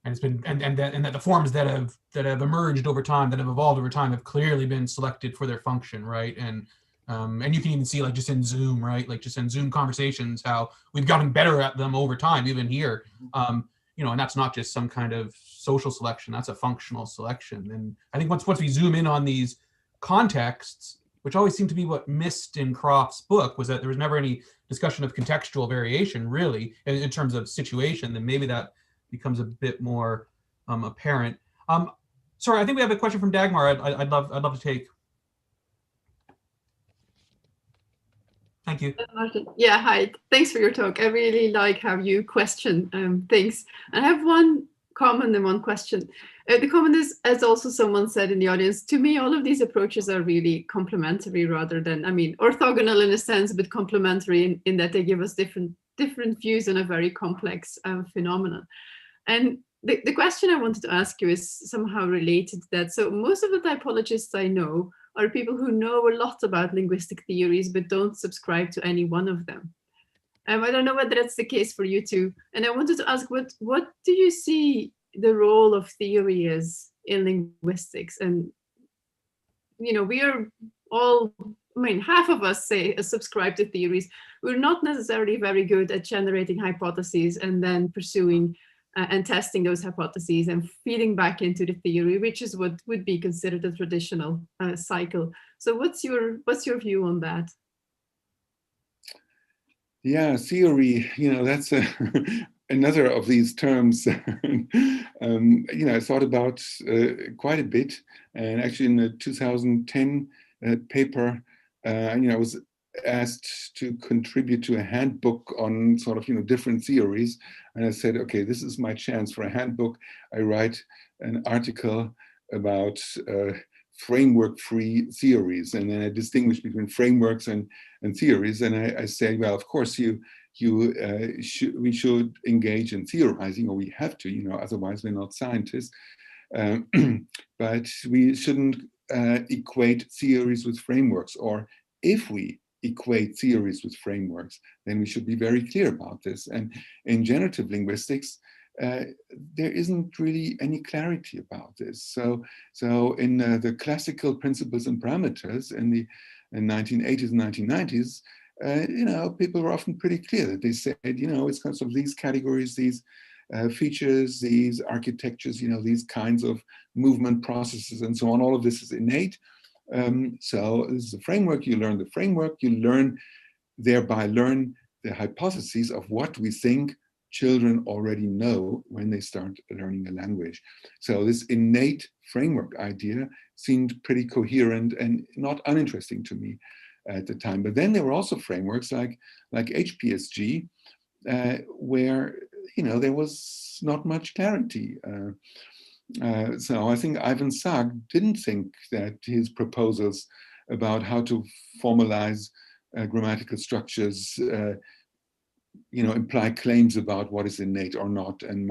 and it's been and that the forms that have emerged over time, that have evolved over time, have clearly been selected for their function, right? And you can even see, like, just in Zoom, right? Like, just in Zoom conversations, how we've gotten better at them over time, even here. And that's not just some kind of social selection, that's a functional selection. And I think once we zoom in on these contexts, which always seemed to be what missed in Croft's book, was that there was never any discussion of contextual variation, really, in terms of situation, then maybe that becomes a bit more apparent. Sorry, I think we have a question from Dagmar I'd love to take. Thank you. Martin. Yeah, hi. Thanks for your talk. I really like how you question things. I have one comment and one question. The comment is, as also someone said in the audience, to me, all of these approaches are really complementary rather than, orthogonal in a sense, but complementary in that they give us different views on a very complex phenomenon. And the question I wanted to ask you is somehow related to that. So most of the typologists I know are people who know a lot about linguistic theories, but don't subscribe to any one of them. I don't know whether that's the case for you too. And I wanted to ask, what do you see the role of theory is in linguistics? And, we are all, half of us say subscribe to theories. We're not necessarily very good at generating hypotheses and then pursuing and testing those hypotheses and feeding back into the theory, which is what would be considered a traditional cycle. So what's your view on that? Yeah, theory, that's another of these terms. I thought about quite a bit. And actually in the 2010 paper, I was asked to contribute to a handbook on sort of, different theories. And I said, okay, this is my chance for a handbook. I write an article about framework-free theories. And then I distinguish between frameworks and theories. And I say, well, of course, we should engage in theorizing, or we have to, otherwise we're not scientists. But we shouldn't equate theories with frameworks, or if we equate theories with frameworks, then we should be very clear about this. And in generative linguistics, there isn't really any clarity about this. So in the classical principles and parameters in the 1980s and 1990s, people were often pretty clear that they said, it's kind of these categories, these features, these architectures, these kinds of movement processes and so on. All of this is innate. So this is a framework. You learn the framework. You thereby learn the hypotheses of what we think children already know when they start learning a language. So this innate framework idea seemed pretty coherent and not uninteresting to me at the time. But then there were also frameworks like HPSG, where there was not much clarity. So I think Ivan Sag didn't think that his proposals about how to formalize grammatical structures imply claims about what is innate or not. And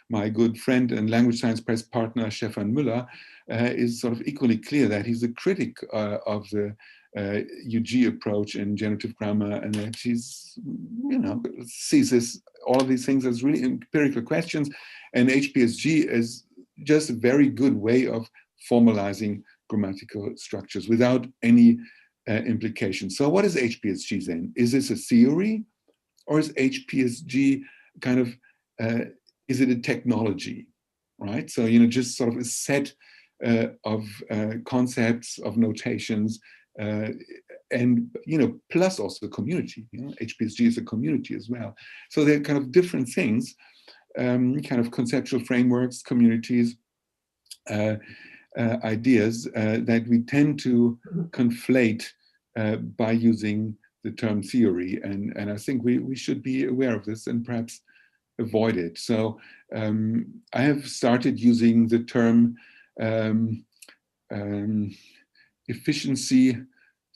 my good friend and language science press partner, Stefan Müller, is sort of equally clear that he's a critic of the UG approach in generative grammar, and that he's, sees all of these things as really empirical questions. And HPSG is just a very good way of formalizing grammatical structures without any implication. So what is HPSG then? Is this a theory? Or is HPSG kind of, is it a technology, right? So, just sort of a set of concepts, of notations, and, plus also the community. HPSG is a community as well. So they're kind of different things. kind of conceptual frameworks, communities, ideas that we tend to conflate by using the term theory. And I think we should be aware of this and perhaps avoid it. So I have started using the term efficiency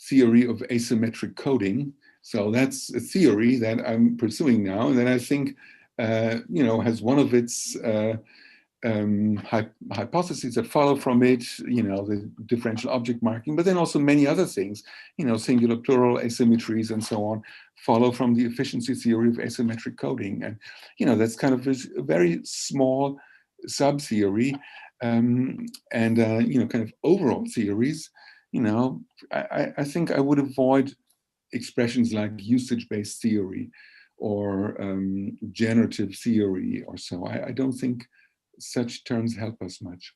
theory of asymmetric coding. So that's a theory that I'm pursuing now, and that I think has one of its hypotheses that follow from it, the differential object marking, but then also many other things, singular, plural, asymmetries, and so on, follow from the efficiency theory of asymmetric coding. And, that's kind of a very small sub-theory, and, kind of overall theories, I think I would avoid expressions like usage-based theory or generative theory or so. I don't think such terms help us much.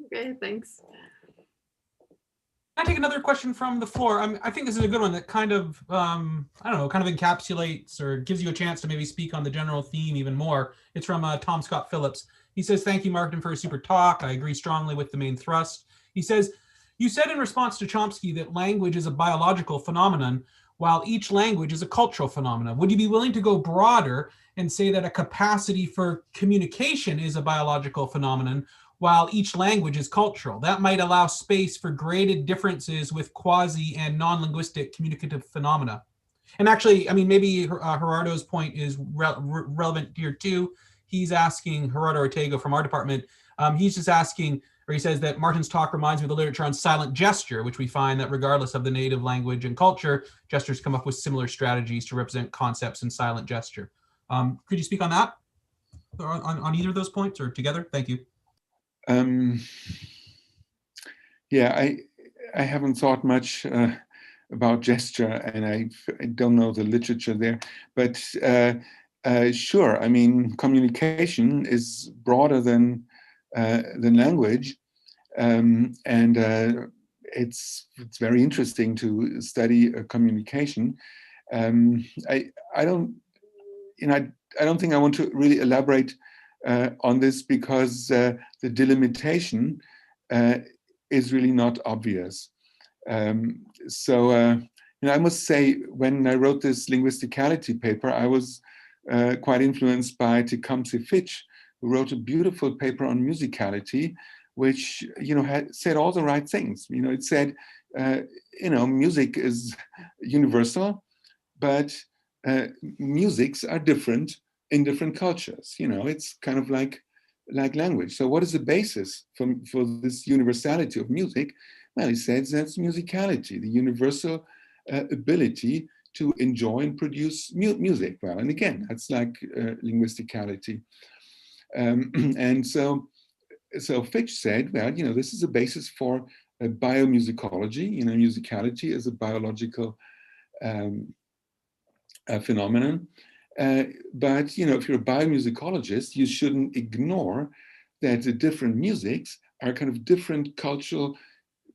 Okay, thanks. I take another question from the floor. I think this is a good one that kind of, kind of encapsulates or gives you a chance to maybe speak on the general theme even more. It's from Tom Scott Phillips. He says, "Thank you, Martin, for a super talk. I agree strongly with the main thrust." He says, "You said in response to Chomsky that language is a biological phenomenon, while each language is a cultural phenomenon. Would you be willing to go broader and say that a capacity for communication is a biological phenomenon, while each language is cultural? That might allow space for graded differences with quasi and non-linguistic communicative phenomena." And actually, maybe Gerardo's point is relevant here too. He's asking, Gerardo Ortega from our department, he's just asking, or he says that Martin's talk reminds me of the literature on silent gesture, which we find that regardless of the native language and culture, gestures come up with similar strategies to represent concepts in silent gesture. Could you speak on that, on either of those points, or together? Thank you. Yeah, I haven't thought much about gesture, and I don't know the literature there, but sure. Communication is broader than language, and it's very interesting to study communication. I don't think I want to really elaborate on this, because the delimitation is really not obvious. I must say, when I wrote this linguisticality paper, I was quite influenced by Tecumseh Fitch, who wrote a beautiful paper on musicality, which had said all the right things. It said, music is universal, but musics are different in different cultures. It's kind of like language. So what is the basis for this universality of music? Well, he says that's musicality, the universal ability to enjoy and produce music. Well, and again, that's like linguisticality. And so Fitch said, well, this is a basis for biomusicology. Musicality is a biological phenomenon. But if you're a biomusicologist, you shouldn't ignore that the different musics are kind of different cultural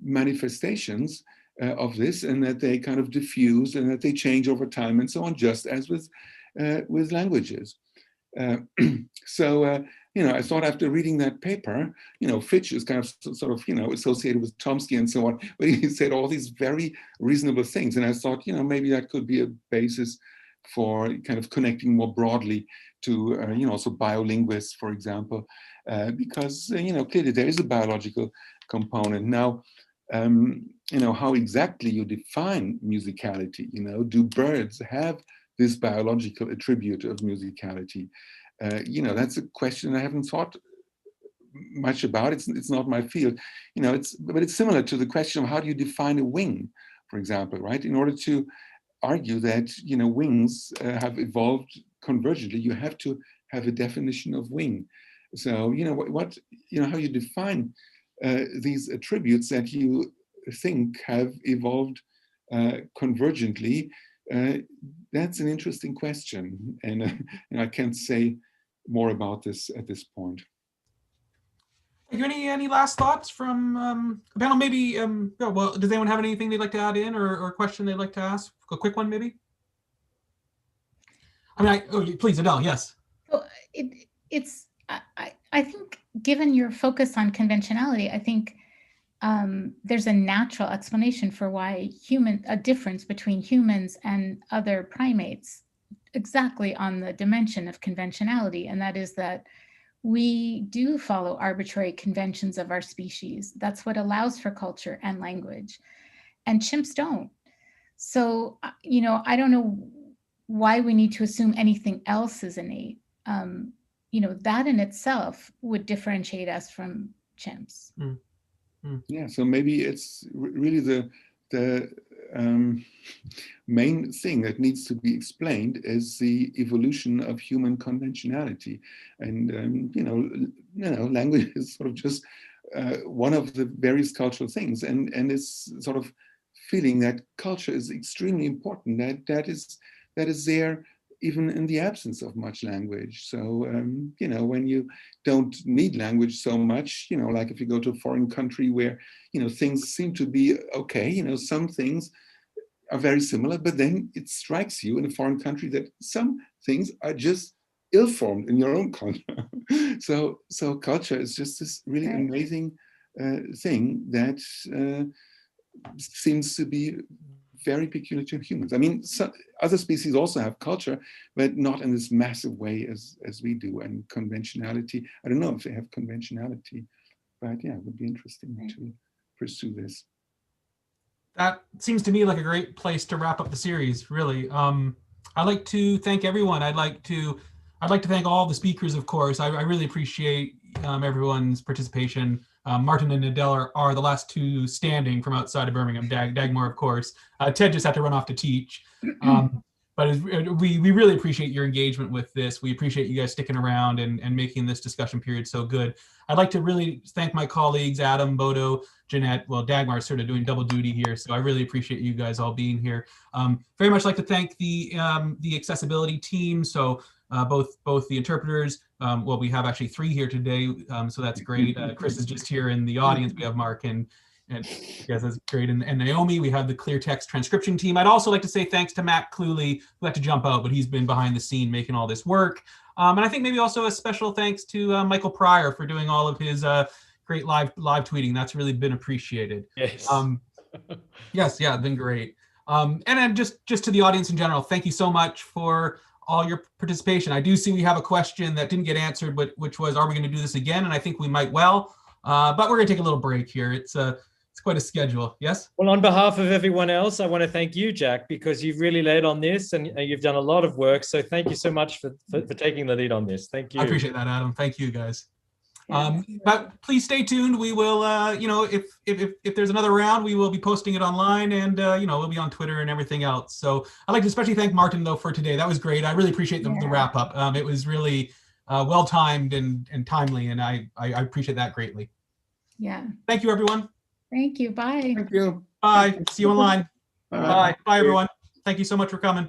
manifestations of this, and that they kind of diffuse and that they change over time and so on, just as with languages. I thought, after reading that paper, Fitch is kind of sort of, associated with Chomsky and so on, but he said all these very reasonable things. And I thought, maybe that could be a basis for kind of connecting more broadly to, also biolinguists, for example, because, clearly there is a biological component. Now, how exactly you define musicality? Do birds have this biological attribute of musicality? That's a question I haven't thought much about. It's not my field. But it's similar to the question of how do you define a wing, for example, right? In order to argue that wings have evolved convergently, you have to have a definition of wing. So how you define these attributes that you think have evolved convergently, that's an interesting question, and I can't say more about this at this point. Any last thoughts from the panel? Maybe, does anyone have anything they'd like to add in, or a question they'd like to ask? A quick one, maybe? Please, Adele, yes. So I think given your focus on conventionality, I think there's a natural explanation for why a difference between humans and other primates exactly on the dimension of conventionality, and that is that we do follow arbitrary conventions of our species. That's what allows for culture and language, and chimps don't. So, I don't know why we need to assume anything else is innate. That in itself would differentiate us from chimps. Yeah, so maybe it's really the main thing that needs to be explained is the evolution of human conventionality, and language is sort of just one of the various cultural things, and it's sort of feeling that culture is extremely important. That is there even in the absence of much language. So, when you don't need language so much, like if you go to a foreign country where, things seem to be okay, some things are very similar, but then it strikes you in a foreign country that some things are just ill-formed in your own culture. So culture is just this really amazing thing that seems to be very peculiar to humans. I mean, other species also have culture, but not in this massive way as we do. And conventionality, I don't know if they have conventionality, but yeah, it would be interesting to pursue this. That seems to me like a great place to wrap up the series, really. I'd like to thank everyone. I'd like to thank all the speakers, of course. I really appreciate everyone's participation. Martin and Adele are the last two standing from outside of Birmingham. Dagmar, of course. Ted just had to run off to teach. But we really appreciate your engagement with this. We appreciate you guys sticking around and making this discussion period so good. I'd like to really thank my colleagues, Adam, Bodo, Jeanette. Well, Dagmar is sort of doing double duty here, so I really appreciate you guys all being here. Very much like to thank the accessibility team. So both the interpreters, well, we have actually 3 here today, so that's great. Chris is just here in the audience. We have Mark and yes, that's great. And Naomi, we have the clear text transcription team. I'd also like to say thanks to Matt Cluley, who had to jump out, but he's been behind the scene making all this work. And I think maybe also a special thanks to Michael Pryor for doing all of his great live tweeting. That's really been appreciated. Yes. Yes, yeah, been great. And then just to the audience in general, thank you so much for all your participation. I do see we have a question that didn't get answered, but which was, are we going to do this again? And I think we might well, but we're going to take a little break here. It's quite a schedule. Yes? Well, on behalf of everyone else, I want to thank you, Jack, because you've really laid on this and you've done a lot of work. So thank you so much for taking the lead on this. Thank you. I appreciate that, Adam. Thank you, guys. But please stay tuned. We will, if there's another round, we will be posting it online, and we'll be on Twitter and everything else. So I'd like to especially thank Martin though for today. That was great. I really appreciate the wrap up. It was really well timed and timely, and I appreciate that greatly. Yeah. Thank you, everyone. Thank you. Bye. Thank you. Bye. See you online. Bye. Bye, everyone. Thank you so much for coming.